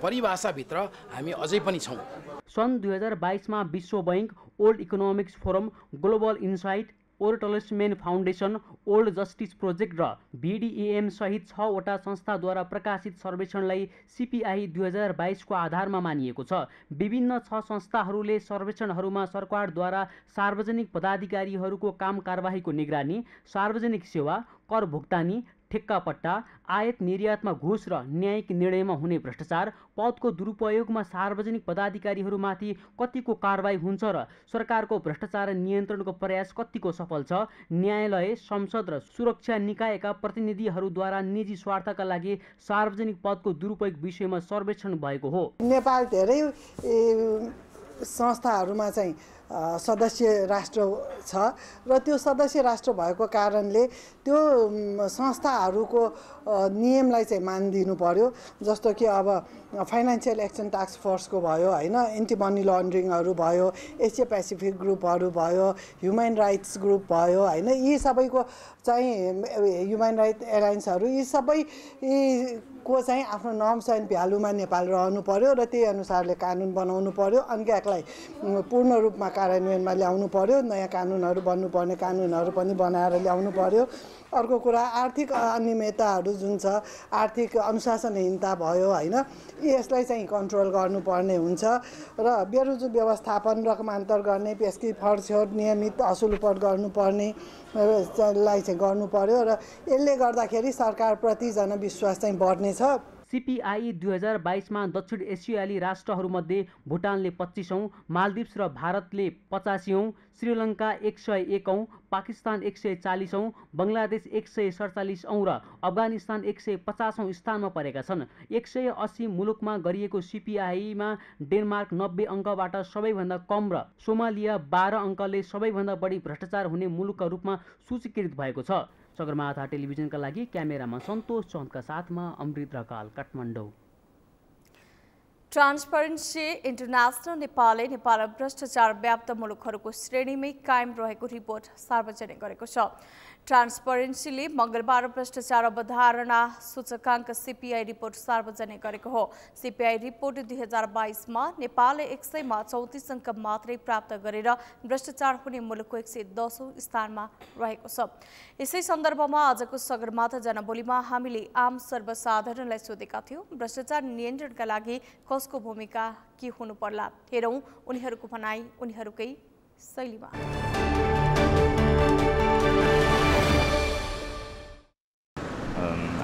परिभाषाभित्र हामी अझै पनि छौँ। सन् 2022मा विश्व bank, world economics forum, global insight, Bertelsmann foundation, world justice project र VDEM सहित 6 वटा संस्थाद्वारा प्रकाशित सर्वेक्षणलाई CPI 2022 को आधारमा मानिएको छ। विभिन्न 6 संस्थाहरूले सर्वेक्षणहरूमा सरकारद्वारा सार्वजनिक पदाधिकारीहरूको काम कारबाहीको निगरानी, सार्वजनिक सेवा, कर भुक्तानी, ठेक्कापट्टा, आयात निर्यातमा घुस र न्यायिक निर्णयमा हुने भ्रष्टाचार, पदको दुरुपयोगमा सार्वजनिक पदाधिकारीहरूमाथि कतिको कारबाही हुन्छ र सरकारको भ्रष्टाचार नियन्त्रणको प्रयास कतिको सफल छ, न्यायालय, संसद र सुरक्षा निकायका प्रतिनिधिहरूद्वारा निजी स्वार्थका लागि सार्वजनिक पदको दुरुपयोग विषयमा सर्वेक्षण भएको हो। नेपाल धेरै संस्थाहरूमा चाहिँ सदस्य राष्ट्र छ र त्यो सदस्य राष्ट्र भएको कारणले त्यो संस्थाहरूको नियमलाई चाहिँ मान दिनु पर्यो। जस्तो कि अब फाइनेन्सियल एक्सन टास्क फोर्सको भयो होइन, एन्टी मनी लन्ड्रिङहरू भयो, एसिया पेसिफिक ग्रुपहरू भयो, ह्युमन राइट्स ग्रुप भयो होइन, यी सबैको चाहिँ ह्युमन राइट एलायन्सहरू यी सबैको चाहिँ आफ्नो नर्म्स एन्ड भ्यालुमा नेपाल रहनु पर्यो र त्यही अनुसारले कानुन बनाउनु पर्यो। अन्यलाई पूर्ण रूपमा कार्यान्वयनमा ल्याउनु पर्यो। नयाँ कानुनहरू बन्नुपर्ने कानुनहरू पनि बनाएर ल्याउनु पर्यो। अर्को कुरा आर्थिक अनियमितताहरू जुन छ, आर्थिक अनुशासनहीनता भयो होइन, यसलाई चाहिँ कन्ट्रोल गर्नुपर्ने हुन्छ र बेरोजगार व्यवस्थापन, रकमान्तर गर्ने, पेस्की फरछोड नियमित असुलपट गर्नुपर्ने लाई चाहिँ गर्नु पर्यो र यसले गर्दाखेरि सरकारप्रति जनविश्वास चाहिँ बढ्नेछ। CPI 2022मा दक्षिण एसियाली राष्ट्रहरूमध्ये भुटानले 25औं, मालदिप्स र भारतले 85औं, श्रीलङ्का 101औं, पाकिस्तान 140औं, बङ्गलादेश 147औं र अफगानिस्तान 150औं स्थानमा परेका छन्। 180 मुलुकमा गरिएको CPI-मा डेनमार्क 90 अङ्कबाट सबैभन्दा कम र सोमालिया 12 अङ्कले सबैभन्दा बढी भ्रष्टाचार हुने मुलुकका रूपमा सूचीकृत भएको छ। सगरमाथा टेलिभिजनका लागि क्यामेरामा सन्तोष चन्दका साथमा अमृत ढकाल, काठमाडौँ। ट्रान्सपेरेन्सी इन्टरनेसनल नेपालले नेपाल भ्रष्टाचार व्याप्त मुलुकहरूको श्रेणीमै कायम रहेको रिपोर्ट सार्वजनिक गरेको छ। ट्रान्सपेरेन्सीले मङ्गलबार भ्रष्टाचार अवधारणा सूचकाङ्क CPI रिपोर्ट सार्वजनिक गरेको हो। CPI रिपोर्ट 2022मा नेपालले 100मा 34 अङ्क मात्रै प्राप्त गरेर भ्रष्टाचार हुने मुलुकको 110औं स्थानमा रहेको छ। यसै सन्दर्भमा आजको सगरमाथा जनबोलीमा हामीले आम सर्वसाधारणलाई सोधेका थियौँ, भ्रष्टाचार नियन्त्रणका लागि कसको भूमिका के हुनु पर्ला? हेरौँ उनीहरूको भनाइ उनीहरूकै शैलीमा।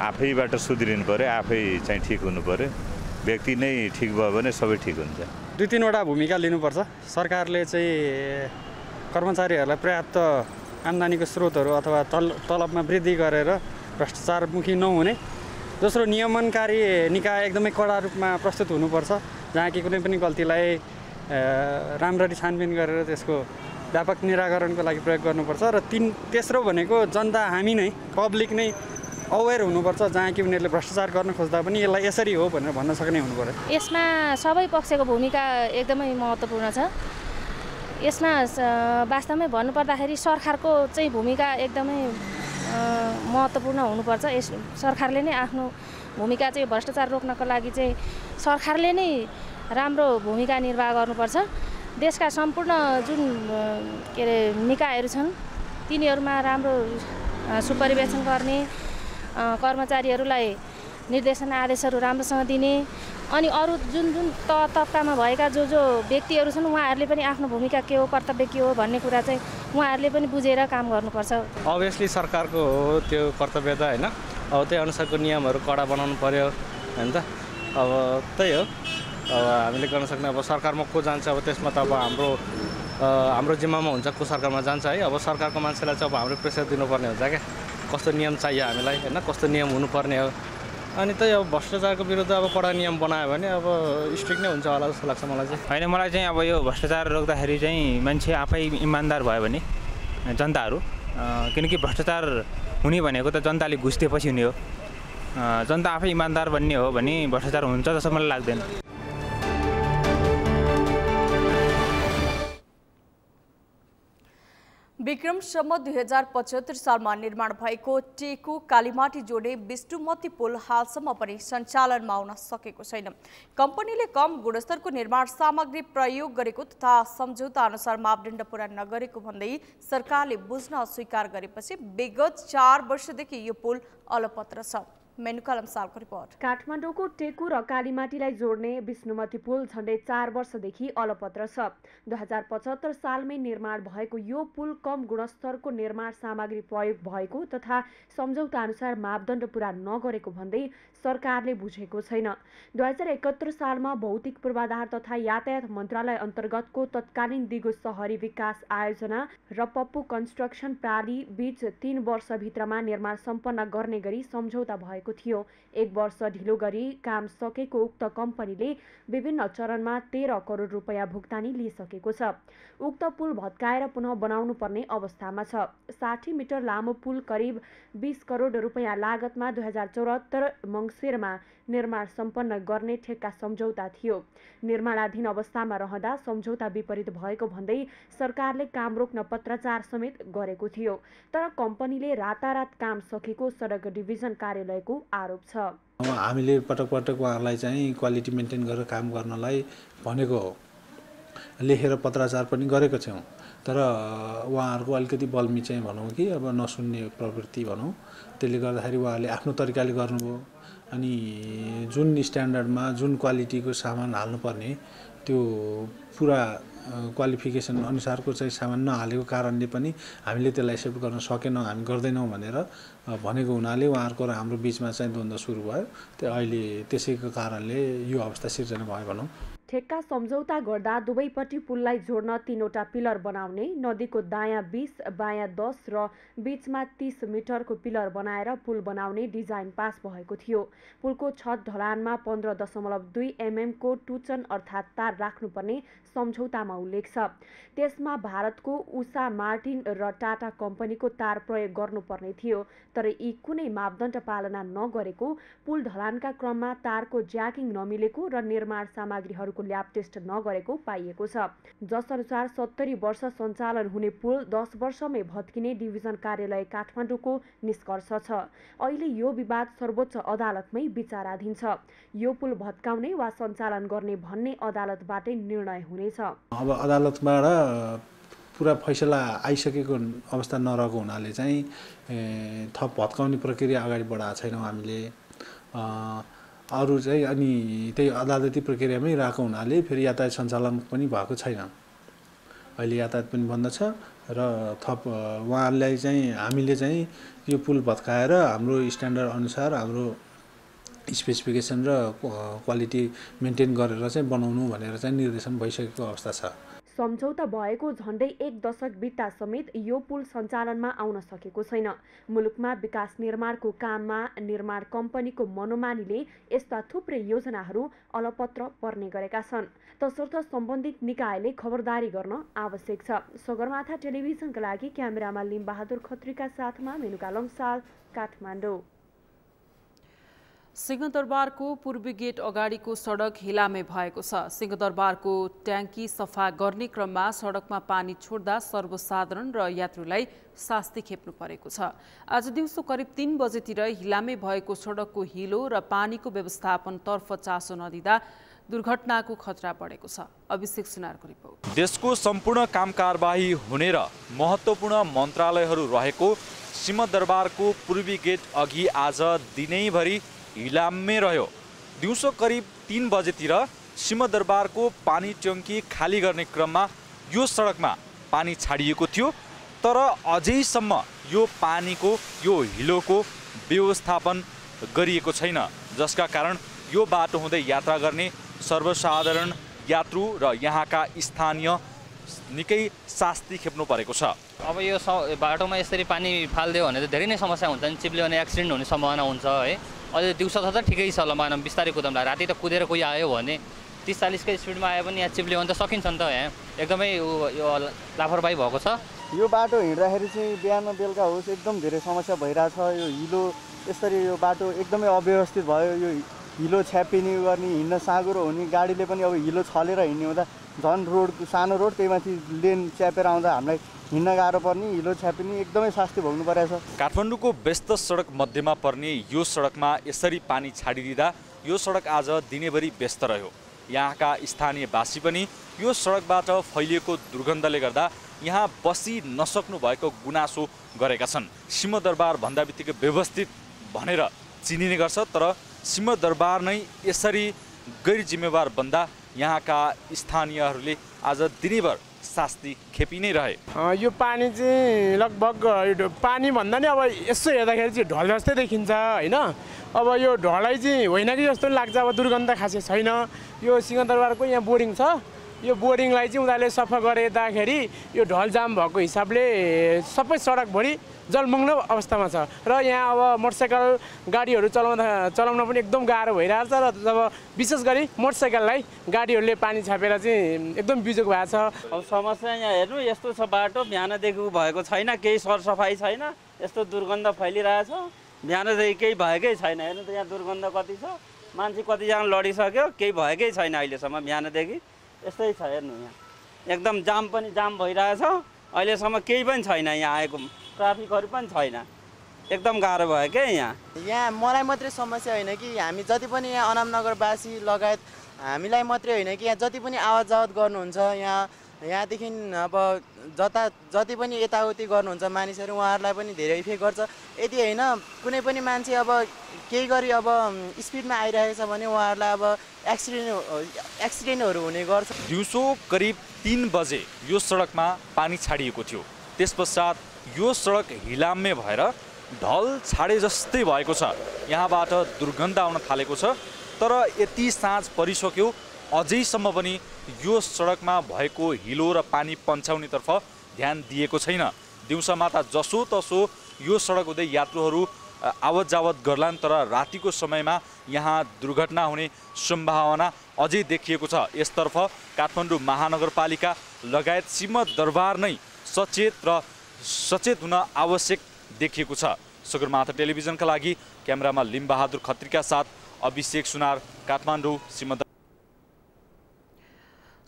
आफैबाट सुध्रिनु पर्यो, आफै चाहिँ ठिक हुनु पर्यो। व्यक्ति नै ठिक भयो भने सबै ठिक हुन्छ। 2-3 भूमिका लिनुपर्छ। सरकारले चाहिँ कर्मचारीहरूलाई पर्याप्त आम्दानीको स्रोतहरू अथवा तलबमा वृद्धि गरेर भ्रष्टाचारमुखी नहुने। दोस्रो, नियमनकारी निकाय एकदमै कडा रूपमा प्रस्तुत हुनुपर्छ, जहाँ कि कुनै पनि गल्तीलाई राम्ररी छानबिन गरेर त्यसको व्यापक निराकरणको लागि प्रयोग गर्नुपर्छ र तेस्रो भनेको जनता हामी नै पब्लिक नै अवेर हुनुपर्छ, जहाँ कि उनीहरूले भ्रष्टाचार गर्न खोज्दा पनि यसलाई यसरी हो भनेर भन्न सक्ने हुनु पर्यो। यसमा सबै पक्षको भूमिका एकदमै महत्त्वपूर्ण छ। यसमा वास्तवमै भन्नुपर्दाखेरि सरकारको चाहिँ भूमिका एकदमै महत्त्वपूर्ण हुनुपर्छ। सरकारले नै आफ्नो भूमिका चाहिँ भ्रष्टाचार रोक्नको लागि चाहिँ सरकारले नै राम्रो भूमिका निर्वाह गर्नुपर्छ। देशका सम्पूर्ण जुन के अरे निकायहरू छन् तिनीहरूमा राम्रो सुपरिवेशन गर्ने, कर्मचारीहरूलाई निर्देशन आदेशहरू राम्रोसँग दिने, अनि अरू जुन जुन तबकामा भएका जो व्यक्तिहरू छन् उहाँहरूले पनि आफ्नो भूमिका के हो, कर्तव्य के हो भन्ने कुरा चाहिँ उहाँहरूले पनि बुझेर काम गर्नुपर्छ। अभियसली सरकारको हो त्यो कर्तव्य त होइन, अब त्यही अनुसारको नियमहरू कडा बनाउनु पर्यो होइन त। अब त्यही हो, अब हामीले गर्न सक्ने अब सरकारमा को जान्छ अब त्यसमा त अब हाम्रो जिम्मामा हुन्छ को सरकारमा जान्छ है। अब सरकारको मान्छेलाई चाहिँ अब हाम्रो प्रेसर दिनुपर्ने हुन्छ क्या, कस्तो नियम चाहियो हामीलाई होइन, कस्तो नियम हुनुपर्ने हो। अनि त्यही अब भ्रष्टाचारको विरुद्ध अब कडा नियम बनायो भने अब स्ट्रिक्ट नै हुन्छ होला जस्तो लाग्छ मलाई चाहिँ। होइन, मलाई चाहिँ अब यो भ्रष्टाचार रोक्दाखेरि चाहिँ मान्छे आफै इमान्दार भयो भने जनताहरू, किनकि भ्रष्टाचार हुने भनेको त जनताले घुस्दिएपछि हुने हो। जनता आफै इमान्दार बन्ने हो भने भ्रष्टाचार हुन्छ जस्तो मलाई लाग्दैन। विक्रम सम्वत 2075 सालमा निर्माण भएको टेकु कालीमाटी जोड्ने विष्णुमती पुल हालसम्म पनि सञ्चालनमा आउन सकेको छैन। कम्पनीले कम गुणस्तरको निर्माण सामग्री प्रयोग गरेको तथा सम्झौता अनुसार मापदण्ड पूरा नगरेको भन्दै सरकारले बुझ्न अस्वीकार गरेपछि विगत 4 वर्षदेखि यो पुल अलपत्र छ। मेनुका लम्सालको रिपोर्ट। काठमाडौँको टेकु र कालीमाटीलाई जोड्ने विष्णुमती पुल झण्डै 4 वर्षदेखि अलपत्र छ। 2075 सालमै निर्माण भएको यो पुल कम गुणस्तरको निर्माण सामग्री प्रयोग भएको तथा सम्झौता अनुसार मापदण्ड पूरा नगरेको भन्दै सरकारले बुझेको छैन। 2071 सालमा भौतिक पूर्वाधार तथा यातायात मन्त्रालय अन्तर्गतको तत्कालीन दिगो शहरी विकास आयोजना र पप्पु कन्स्ट्रक्सन प्रणाली बीच 3 वर्षभित्रमा निर्माण सम्पन्न गर्ने गरी सम्झौता भएको थियो। 1 वर्ष ढिलो गरी काम सकेको उक्त कम्पनीले विभिन्न चरणमा 13 करोड रुपैयाँ भुक्तानी लिइसकेको छ। उक्त पुल भत्काएर पुनः बनाउनु पर्ने अवस्थामा छ। 60 मिटर लामो पुल करिब 20 करोड रुपैयाँ लागतमा 2074 मङ्सिरमा निर्माण सम्पन्न गर्ने ठेक्का सम्झौता थियो। निर्माणाधीन अवस्थामा रहँदा सम्झौता विपरीत भएको भन्दै सरकारले काम रोक्न पत्राचार समेत गरेको थियो। तर कम्पनीले रातारात काम सकेको सडक डिभिजन कार्यालयको आरोप छ। हामीले पटक पटक उहाँहरूलाई चाहिँ क्वालिटी मेन्टेन गरेर काम गर्नलाई भनेको हो, लेखेर पत्राचार पनि गरेको छौँ। तर उहाँहरूको अलिकति बल्मी चाहिँ भनौँ कि अब नसुन्ने प्रवृत्ति भनौँ, त्यसले गर्दाखेरि उहाँहरूले आफ्नो तरिकाले गर्नुभयो। अनि जुन स्ट्यान्डर्डमा जुन क्वालिटीको सामान हाल्नुपर्ने त्यो पुरा क्वालिफिकेसन अनुसारको चाहिँ सामान नहालेको कारणले पनि हामीले त्यसलाई एक्सेप्ट गर्न सकेनौँ, हामी गर्दैनौँ भनेर भनेको हुनाले उहाँहरूको र हाम्रो बिचमा चाहिँ द्वन्द्व सुरु भयो। अहिले त्यसैको कारणले यो अवस्था सिर्जना भयो भनौँ। ठेक्का सम्झौता गर्दा दुवैपट्टि पुललाई जोड्न 3वटा पिलर बनाउने, नदीको दायाँ 20 बायाँ 10 र बीचमा 30 मिटरको पिलर बनाएर पुल बनाउने डिजाइन पास भएको थियो। पुलको छत ढलानमा 15.2 mm को टुचन अर्थात् तार राख्नुपर्ने सम्झौतामा उल्लेख छ। त्यसमा भारतको उषा मार्टिन र टाटा कम्पनीको तार प्रयोग गर्नुपर्ने थियो। तर यी कुनै मापदण्ड पालना नगरेको, पुल ढलानका क्रममा तारको ज्याकिङ नमिलेको र निर्माण सामग्रीहरूको ल्याब टेस्ट नगरेको पाइएको छ। जसअनुसार 70 वर्ष सञ्चालन हुने पुल 10 वर्षमै भत्किने डिभिजन कार्यालय काठमाडौँको निष्कर्ष छ। अहिले यो विवाद सर्वोच्च अदालतमै विचाराधीन छ। यो पुल भत्काउने वा सञ्चालन गर्ने भन्ने अदालतबाटै निर्णय हुनेछ। अब अदालतबाट पुरा फैसला आइसकेको अवस्था नरहेको हुनाले चाहिँ थप भत्काउने प्रक्रिया अगाडि बढाएको छैनौँ हामीले। अरू चाहिँ अनि त्यही अदालती प्रक्रियामै रहेको हुनाले फेरि यातायात सञ्चालन पनि भएको छैन। अहिले यातायात पनि बन्द छ र थप उहाँहरूलाई चाहिँ हामीले चाहिँ यो पुल भत्काएर हाम्रो स्ट्यान्डर्ड अनुसार हाम्रो स्पेसिफिकेसन र क्वालिटी मेन्टेन गरेर चाहिँ बनाउनु भनेर चाहिँ निर्देशन भइसकेको अवस्था छ। सम्झौता भएको झण्डै 1 दशक बित्दा समेत यो पुल सञ्चालनमा आउन सकेको छैन। मुलुकमा विकास निर्माणको काममा निर्माण कम्पनीको मनोमानीले यस्ता थुप्रै योजनाहरू अलपत्र पर्ने गरेका छन्। तसर्थ सम्बन्धित निकायले खबरदारी गर्न आवश्यक छ। सगरमाथा टेलिभिजनका लागि क्यामेरामा लिम्बहादुर खत्रीका साथमा मेनुका लम्साल, काठमाडौँ। सिंहदरबारको पूर्वी गेट अगाडिको सडक हिलामे भएको छ। सिंहदरबारको ट्याङ्की सफा गर्ने क्रममा सडकमा पानी छोड्दा सर्वसाधारण र यात्रुलाई शास्ति खेप्नु परेको छ। आज दिउँसो करिब 3 बजेतिर हिलामे भएको सडकको हिलो र पानीको व्यवस्थापनतर्फ चासो नदिँदा दुर्घटनाको खतरा बढेको छ। अभिषेक सुनारको रिपोर्ट। देशको सम्पूर्ण काम कारबाही हुने र महत्त्वपूर्ण मन्त्रालयहरू रहेको सिंहदरबारको पूर्वी गेट अघि आज दिनैभरि हिलामे रह्यो। दिउँसो करिब 3 बजेतिर सिंहदरबारको पानी ट्याङ्की खाली गर्ने क्रममा यो सडकमा पानी छाडिएको थियो, तर अझैसम्म यो पानीको यो हिलोको व्यवस्थापन गरिएको छैन, जसका कारण यो बाटो हुँदै यात्रा गर्ने सर्वसाधारण यात्रु र यहाँका स्थानीय निकै शास्ति खेप्नु परेको छ। अब यो बाटोमा यसरी पानी फाल्दियो भने त धेरै नै समस्या हुन्छ नि, चिप्लियो भने एक्सिडेन्ट हुने सम्भावना हुन्छ है। अहिले दिउँसो त ठिकै छ ल, मानव बिस्तारै कुदाउँला, राति त कुदेर कोही आयो भने 30-40 स्पिडमा आयो भने यहाँ चिप्लियो भने त सकिन्छ नि त। यहाँ एकदमै यो लापरवाही भएको छ। यो बाटो हिँड्दाखेरि चाहिँ बिहान बेलुका होस् एकदम धेरै समस्या भइरहेछ। यो हिलो यसरी यो बाटो एकदमै अव्यवस्थित भयो। यो हिलो छ्यापिने गर्ने, हिँड्न साँगुरो हुने गाडीले पनि अब हिलो छलेर हिँड्ने हुँदा झन् रोड सानो रोड, त्यही माथि लेन च्यापेर आउँदा हामीलाई हिँड्न गाह्रो पर्ने, हिलो छ्यापिने एकदमै शास्ति भोग्नु परेको छ। काठमाडौँको व्यस्त सडक मध्यमा पर्ने यो सडकमा यसरी पानी छाडिदिँदा यो सडक आज दिनैभरि व्यस्त रह्यो। यहाँका स्थानीयवासी पनि यो सडकबाट फैलिएको दुर्गन्धले गर्दा यहाँ बसी नसक्नु भएको गुनासो गरेका छन्। सिंहदरबार भन्दा बित्तिकै व्यवस्थित भनेर चिनिने गर्छ, तर सिंहदरबार नै यसरी गैर जिम्मेवार बन्दा यहाँका स्थानीयहरूले आज दिनैभर शास्ति खेपी नै रहे। यो पानी चाहिँ लगभग पानी भन्दा नि अब यसो हेर्दाखेरि चाहिँ ढल जस्तै देखिन्छ होइन। अब यो ढलै चाहिँ होइन कि जस्तो लाग्छ। अब दुर्गन्ध खासै छैन। यो सिंहदरबारको यहाँ बोर्डिङ छ, यो बोर्डिङलाई चाहिँ उनीहरूले सफा गर्दाखेरि यो ढल जाम भएको हिसाबले सबै सडकभरि जलमग्न अवस्थामा छ र यहाँ अब मोटरसाइकल गाडीहरू चलाउन पनि एकदम गाह्रो भइरहेको छ। र जब विशेष गरी मोटरसाइकललाई गाडीहरूले पानी छापेर चाहिँ एकदम बिजोग भएको छ। अब समस्या यहाँ हेर्नु यस्तो छ, बाटो बिहानदेखि भएको छैन, केही सरसफाइ छैन, यस्तो दुर्गन्ध फैलिरहेछ। बिहानदेखि केही भएकै छैन। हेर्नु त यहाँ दुर्गन्ध कति छ, मान्छे कतिजना लडिसक्यो, केही भएकै छैन अहिलेसम्म। बिहानदेखि यस्तै छ। हेर्नु यहाँ एकदम जाम पनि जाम भइरहेछ, अहिलेसम्म केही पनि छैन। यहाँ आएको ट्राफिकहरू पनि छैन, एकदम गाह्रो भयो क्या यहाँ मलाई मात्रै समस्या होइन कि हामी जति पनि यहाँ अनामनगरवासी लगायत हामीलाई मात्रै होइन कि यहाँ जति पनि आवाज जावत गर्नुहुन्छ, यहाँदेखि अब जति पनि यताउति गर्नुहुन्छ मानिसहरू, उहाँहरूलाई पनि धेरै इफेक्ट गर्छ। यदि होइन कुनै पनि मान्छे अब केही गरी अब स्पिडमा आइरहेको छ भने उहाँहरूलाई अब एक्सिडेन्टहरू हुने गर्छ। दिउँसो करिब 3 बजे यो सडकमा पानी छाडिएको थियो। त्यसपश्चात यो सडक हिलामे भएर ढल छाडे जस्तै भएको छ। यहाँबाट दुर्गन्ध आउन थालेको छ, तर यति साँझ परिसक्यो अझैसम्म पनि यो सडकमा भएको हिलो र पानी पन्छाउनेतर्फ ध्यान दिएको छैन। दिउँसोमा त जसोतसो यो सडक हुँदै यात्रुहरू आवत जावत गर्लान्, तर रातिको समयमा यहाँ दुर्घटना हुने सम्भावना अझै देखिएको छ। यसतर्फ काठमाडौँ महानगरपालिका लगायत सिंहदरबार नै सचेत हुन आवश्यक देखिएको छ। सगरमाथा टेलिभिजनका लागि क्यामेरामा लिम्बहादुर खत्रीका साथ अभिषेक सुनार, काठमाडौँ सिंहदरबार।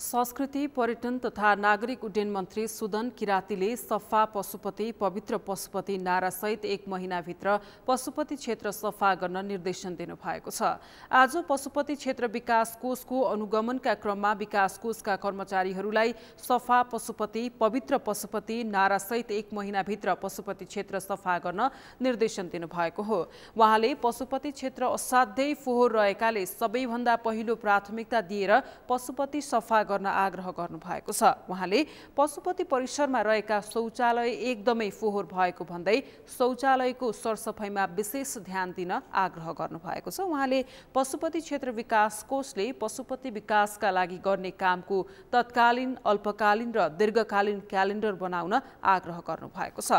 संस्कृति, पर्यटन तथा नागरिक उड्डयन मन्त्री सुदन किरातीले सफा पशुपति पवित्र पशुपति नारासहित 1 महिनाभित्र पशुपति क्षेत्र सफा गर्न निर्देशन दिनुभएको छ। आज पशुपति क्षेत्र विकास कोषको अनुगमनका क्रममा विकास कोषका कर्मचारीहरूलाई सफा पशुपति पवित्र पशुपति नारासहित 1 महिनाभित्र पशुपति क्षेत्र सफा गर्न निर्देशन दिनुभएको हो। उहाँले पशुपति क्षेत्र असाध्यै फोहोर रहेकाले सबैभन्दा पहिलो प्राथमिकता दिएर पशुपति सफा गर्न गर्न आग्रह गर्नुभएको छ। उहाँले पशुपति परिसरमा रहेका शौचालय एकदमै फोहोर भएको भन्दै शौचालयको सरसफाइमा विशेष ध्यान दिन आग्रह गर्नुभएको छ। उहाँले पशुपति क्षेत्र विकास कोषले पशुपति विकासका लागि गर्ने कामको तत्कालीन, अल्पकालीन र दीर्घकालीन क्यालेन्डर बनाउन आग्रह गर्नुभएको छ।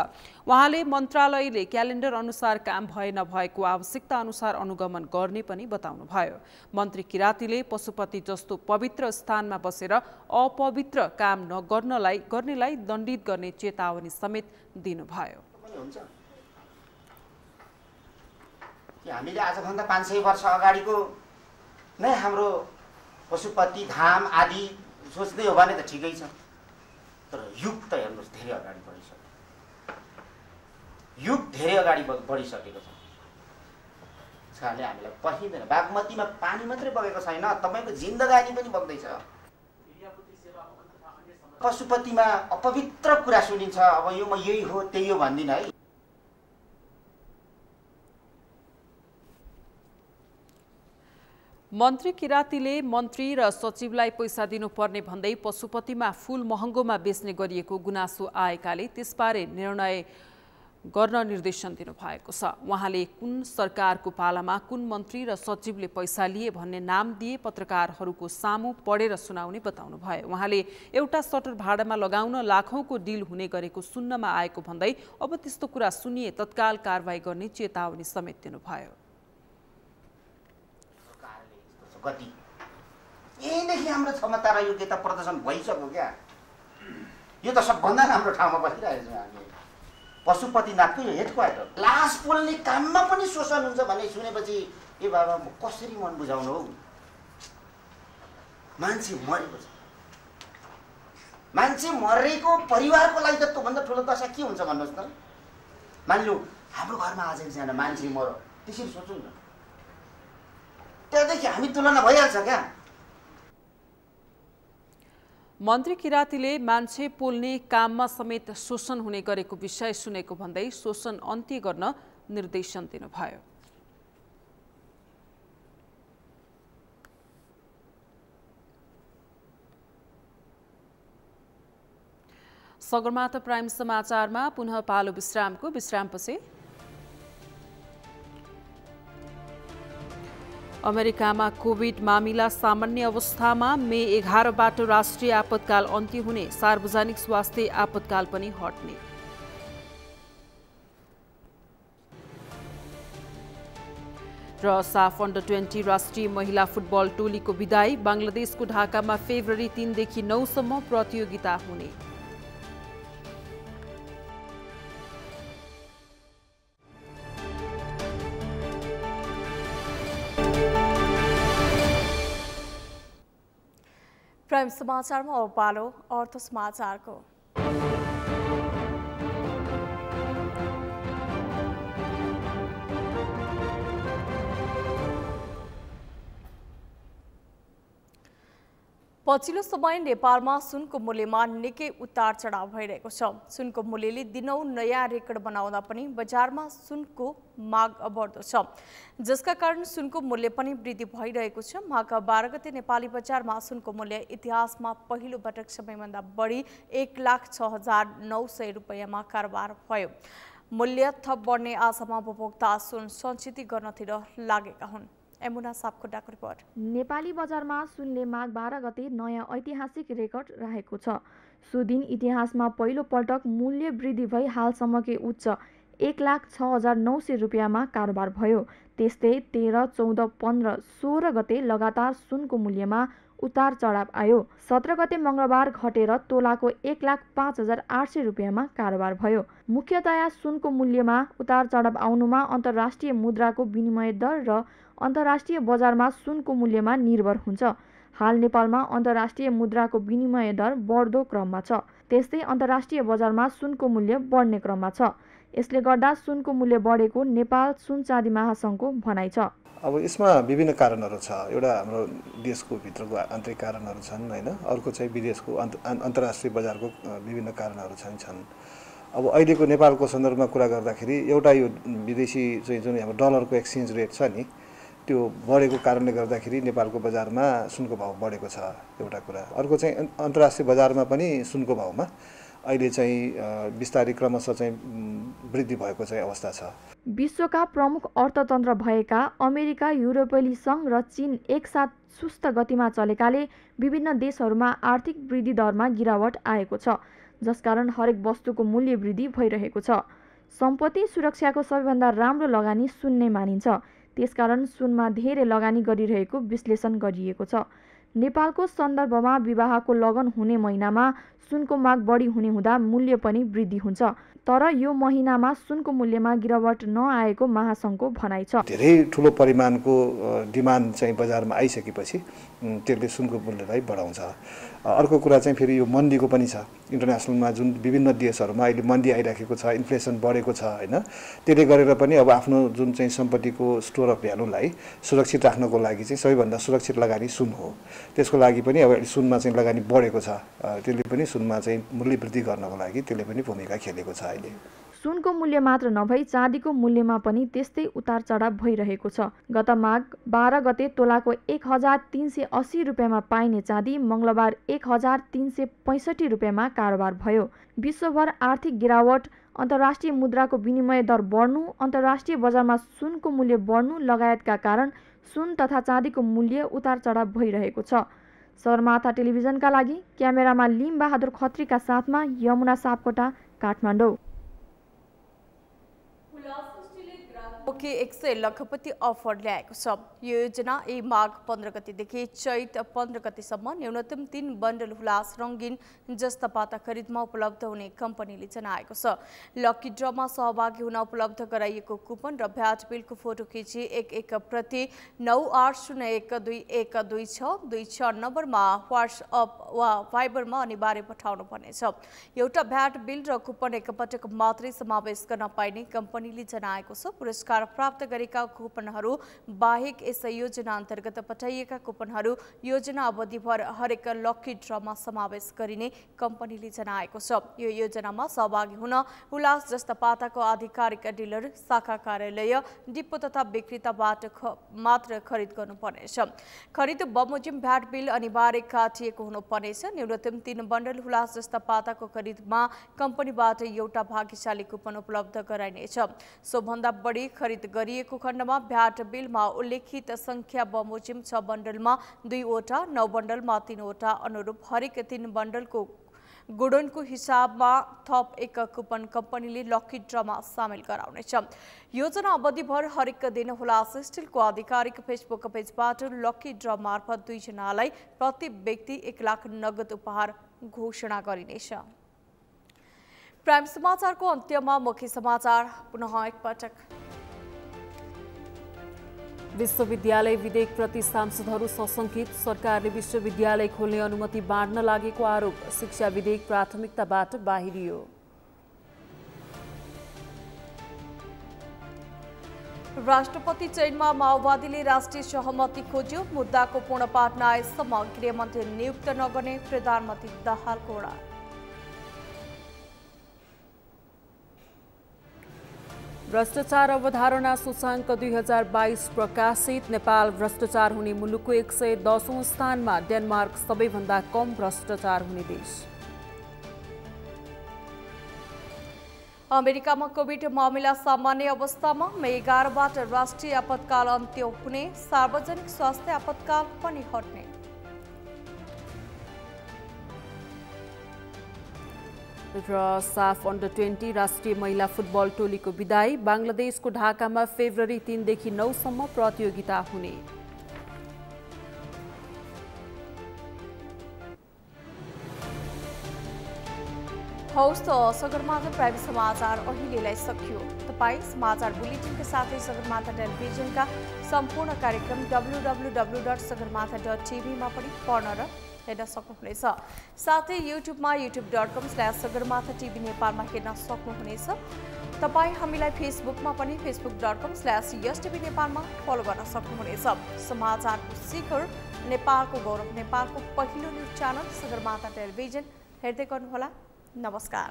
उहाँले मन्त्रालयले क्यालेन्डर अनुसार काम भए नभएको आवश्यकता अनुसार अनुगमन गर्ने पनि बताउनुभयो। मन्त्री किरातीले पशुपति जस्तो पवित्र स्थानमा बसेर अपवित्र काम गर्नेलाई दण्डित गर्ने चेतावनी समेत दिनुभयो। हामीले आजभन्दा 500 वर्ष अगाडिको नै हाम्रो पशुपति धाम आदि सोच्दै हो भने त ठिकै छ, तर युग त हेर्नुहोस् धेरै अगाडि बढिसक्यो। युग धेरै अगाडि बढिसकेको छ। त्यसकारणले हामीलाई पर्खिँदैन। बागमतीमा पानी मात्रै बगेको छैन, तपाईँको जिन्दगानी पनि बग्दैछ। पशुपतिमा अपवित्र कुरा सुनिन्छ। अब यो म यही हो त्यही हो भन्दिनँ है। मन्त्री किरातीले मन्त्री र सचिवलाई पैसा दिनुपर्ने भन्दै पशुपतिमा फूल महँगोमा बेच्ने गरिएको गुनासो आएकाले त्यसबारे निर्णय गर्न निर्देशन दिनुभएको छ। उहाँले कुन सरकारको पालामा कुन मन्त्री र सचिवले पैसा लिए भन्ने नाम दिए पत्रकारहरूको सामु पढेर सुनाउने बताउनुभयो। उहाँले एउटा सटर भाडामा लगाउन लाखौंको डिल हुने गरेको सुन्नमा आएको भन्दै अब त्यस्तो कुरा सुनिए तत्काल कारबाही गर्ने चेतावनी समेत दिनुभयो। यहीँदेखि हाम्रो क्षमता र योग्यता प्रदर्शन भइसक्यो क्या। यो त सबभन्दा राम्रो ठाउँमा बसिरहेको छौँ हामी। पशुपतिनाथको यो हेड क्वार्टर लास पोल्ने काममा पनि शोषण हुन्छ भन्ने सुनेपछि ए बाबा म कसरी मन बुझाउनु हौ। मान्छे मरेको छ। मान्छे मरेको परिवारको लागि त त्योभन्दा ठुलो दशा के हुन्छ भन्नुहोस् त। मानिलिउँ हाम्रो घरमा आज एकजना मान्छे मर्यो, त्यसरी सोचौँ न। त्यहाँदेखि हामी तुलना भइहाल्छ क्या। मन्त्री किरातीले मान्छे पोल्ने काममा समेत शोषण हुने गरेको विषय सुनेको भन्दै शोषण अन्त्य गर्न निर्देशन दिनुभयो। सगरमाथा प्राइम समाचारमा पुनः पालो विश्रामको। विश्रामपछि अमेरिकामा कोभिड मामिला सामान्य अवस्थामा मे 11बाट राष्ट्रिय आपतकाल अन्त्य हुने, सार्वजनिक स्वास्थ्य आपतकाल पनि हट्ने। र साफ अन्डर 20 राष्ट्रिय महिला फुटबल टोलीको विदाई, बङ्गलादेशको ढाकामा फेब्रुअरी 3 देखि 9 सम्म प्रतियोगिता हुने। प्राइम समाचारमा अब पालो अर्थ समाचारको। पछिल्लो समय नेपालमा सुनको मूल्यमा निकै उतार चढाव भइरहेको छ। सुनको मूल्यले दिनौ नयाँ रेकर्ड बनाउँदा पनि बजारमा सुनको माग बढ्दो छ, जसका कारण सुनको मूल्य पनि वृद्धि भइरहेको छ। माघ 12 गते नेपाली बजारमा सुनको मूल्य इतिहासमा पहिलो पटक सबैभन्दा बढी 1,06,900 रुपैयाँमा कारोबार भयो। मूल्य थप बढ्ने आशामा उपभोक्ता सुन सञ्चित गर्नतिर लागेका हुन्। एमुना सापकोटाको रिपोर्ट। नेपाली बजारमा सुनले माघ 12 गते नयाँ ऐतिहासिक रेकर्ड राखेको छ। सुदिन इतिहासमा पहिलो पटक मूल्य वृद्धि भई हालसम्मकै उच्च 1,06,900 रुपैयाँमा कारोबार भयो। त्यस्तै 13, 14, 15, 16 गते लगातार सुनको मूल्यमा उतार चढाव आयो। 17 गते मङ्गलबार घटेर तोलाको 1,05,800 रुपैयाँमा कारोबार भयो। मुख्यतया सुनको मूल्यमा उतार चढाव आउनुमा अन्तर्राष्ट्रिय मुद्राको विनिमय दर र अन्तर्राष्ट्रिय बजारमा सुनको मूल्यमा निर्भर हुन्छ। हाल नेपालमा अन्तर्राष्ट्रिय मुद्राको विनिमय दर बढ्दो क्रममा छ। त्यस्तै अन्तर्राष्ट्रिय बजारमा सुनको मूल्य बढ्ने क्रममा छ। यसले गर्दा सुनको मूल्य बढेको नेपाल सुन चाँदी महासङ्घको भनाइ छ। अब यसमा विभिन्न कारणहरू छ। एउटा हाम्रो देशको भित्रको आन्तरिक कारणहरू छन् हैन, अर्को चाहिँ विदेशको अन्तर्राष्ट्रिय बजारको विभिन्न कारणहरू छन्। अब अहिलेको नेपालको सन्दर्भमा कुरा गर्दाखेरि एउटा यो विदेशी चाहिँ जुन हाम्रो डलरको एक्सचेन्ज रेट छ नि, त्यो बढेको कारणले गर्दाखेरि नेपालको बजारमा सुनको भाव बढेको छ एउटा कुरा। अर्को चाहिँ अन्तर्राष्ट्रिय बजारमा पनि सुनको भावमा अहिले चाहिँ बिस्तारै क्रमशः चाहिँ वृद्धि भएको चाहिँ अवस्था छ। विश्वका प्रमुख अर्थतन्त्र भएका अमेरिका, युरोपेली सङ्घ र चीन एकसाथ सुस्त गतिमा चलेकाले विभिन्न देशहरूमा आर्थिक वृद्धि दरमा गिरावट आएको छ, जसकारण हरेक वस्तुको मूल्य वृद्धि भइरहेको छ। सम्पत्ति सुरक्षाको सबैभन्दा राम्रो लगानी सुन नै मानिन्छ, त्यसकारण सुनमा धेरै लगानी गरिरहेको विश्लेषण गरिएको छ। नेपालको सन्दर्भमा विवाहको लगन हुने महिनामा सुनको माग बढी हुने हुँदा मूल्य पनि वृद्धि हुन्छ, तर यो महिनामा सुनको मूल्यमा गिरावट नआएको महासङ्घको भनाइ छ। धेरै ठुलो परिमाणको डिमान्ड चाहिँ बजारमा आइसकेपछि त्यसले सुनको मूल्यलाई बढाउँछ। अर्को कुरा चाहिँ फेरि यो मन्दीको पनि छ। इन्टरनेसनलमा जुन विभिन्न देशहरूमा अहिले मन्दी आइराखेको छ, इन्फ्लेसन बढेको छ होइन, त्यसले गरेर पनि अब आफ्नो जुन चाहिँ सम्पत्तिको स्टोर अफ भ्यालुलाई सुरक्षित राख्नको लागि चाहिँ सबैभन्दा सुरक्षित लगानी सुन हो। त्यसको लागि पनि अब सुनमा चाहिँ लगानी बढेको छ, त्यसले पनि सुनमा चाहिँ मूल्य वृद्धि गर्नको लागि त्यसले पनि भूमिका खेलेको छ। अहिले सुनको मूल्य मात्र नभई चाँदीको मूल्यमा पनि त्यस्तै उतार चढाव भइरहेको छ। गत माघ 12 गते तोलाको 1380 रुपियाँमा पाइने चाँदी मङ्गलबार 1365 रुपियाँमा कारोबार भयो। विश्वभर आर्थिक गिरावट, अन्तर्राष्ट्रिय मुद्राको विनिमय दर बढ्नु, अन्तर्राष्ट्रिय बजारमा सुनको मूल्य बढ्नु लगायतका कारण सुन तथा चाँदीको मूल्य उतार चढाव भइरहेको छ। सगरमाथा टेलिभिजनका लागि क्यामेरामा लिम बहादुर खत्रीका साथमा यमुना सापकोटा, काठमाडौँ। मुख्य 100 लखपति अफर ल्याएको छ। यो योजना यही माघ 15 गतेदेखि चैत 15 गतेसम्म न्यूनतम 3 बन्डल हुलास रङ्गीन जस्ता पाता खरिदमा उपलब्ध हुने कम्पनीले जनाएको छ। लकी ड्रमा सहभागी हुन उपलब्ध गराइएको कुपन र भ्याट बिलको फोटो खिची 11 प्रति 9801212626 नम्बरमा व्हाट्सएप वा भाइबरमा अनिवार्य पठाउनु पर्नेछ। एउटा भ्याट बिल र कुपन एकपटक मात्रै समावेश गर्न पाइने कम्पनीले जनाएको छ। पुरस्कार प्राप्त गरेका कुपनहरू बाहेक यस योजना अन्तर्गत पठाइएका कुपनहरू योजना अवधिभर हरेक लकी ड्रमा समावेश गरिने कम्पनीले जनाएको छ। यो योजनामा सहभागी हुन उल्लास जस्ता पाताको आधिकारिक डिलर, शाखा कार्यालय, डिपो तथा विक्रेताबाट मात्र खरिद गर्नुपर्नेछ। खरिद बमोजिम भ्याट बिल अनिवार्य काटिएको हुनुपर्नेछ। न्यूनतम 3 बन्डल हुलास जस्ता पाताको खरिदमा कम्पनीबाट एउटा भाग्यशाली कुपन उपलब्ध गराइनेछ। सोभन्दा बढी खरिद गरिएको खण्डमा भ्याट बिलमा उल्लेखित संख्या बमोजिम 6 बन्डलमा 2 वटा, 9 बन्डलमा 3 वटा अनुरूप हरेक 3 बन्डलको गुणनको हिसाबमा थप 1 कुपन कम्पनीले लकी ड्रमा सामेल गराउनेछ। योजना अवधिभर हरेक दिन हुलास स्टिलको आधिकारिक फेसबुक पेजबाट लकी ड्र मार्फत 2 जनालाई प्रति व्यक्ति 1 लाख नगद उपहार घोषणा गरिनेछ। प्राइम समाचारको अन्त्यमा मुख्य समाचार पुनः एकपटक। विश्वविद्यालय विधेयकप्रति सांसदहरू सशंकित, सरकारले विश्वविद्यालय खोल्ने अनुमति बाँड्न लागेको आरोप, शिक्षा विधेयक प्राथमिकताबाट बाहिरियो। राष्ट्रपति चयनमा माओवादीले राष्ट्रिय सहमति खोज्यो, मुद्दाको पूर्ण पाठ नआएसम्म गृहमन्त्री नियुक्त नगर्ने प्रधानमन्त्री दाहालको अडान। भ्रष्टाचार अवधारणा सूचाङ्क 2022 प्रकाशित, नेपाल भ्रष्टाचार हुने मुलुकको 110औं स्थानमा, डेनमार्क सबैभन्दा कम भ्रष्टाचार हुने देश। अमेरिकामा कोभिड मामिला सामान्य अवस्थामा, मे 11बाट राष्ट्रिय आपतकाल अन्त्य हुने, सार्वजनिक स्वास्थ्य आपतकाल पनि हट्ने। र साफ अन्डर 20 राष्ट्रिय महिला फुटबल टोलीको विदाई, बांग्लादेशको ढाकामा फेब्रुअरी 3 देखि 9 सम्म प्रतियोगिता हुने। हौस् त सगरमाथा प्राइम समाचार अहिलेलाई सकियो। तपाईँ समाचार बुलेटिनका साथै सगरमाथा टेलिभिजनका सम्पूर्ण कार्यक्रम www.sagarmatha.tv मा पनि पढ्न र हेर्न सक्नुहुनेछ। साथै युट्युबमा youtube.com/sagarmatha.tv नेपालमा हेर्न सक्नुहुनेछ। तपाईँ हामीलाई फेसबुकमा पनि facebook.com/yastv नेपालमा फलो गर्न सक्नुहुनेछ। समाचारको शिखर, नेपालको गौरव, नेपालको पहिलो न्युज च्यानल सगरमाथा टेलिभिजन हेर्दै गर्नुहोला। नमस्कार।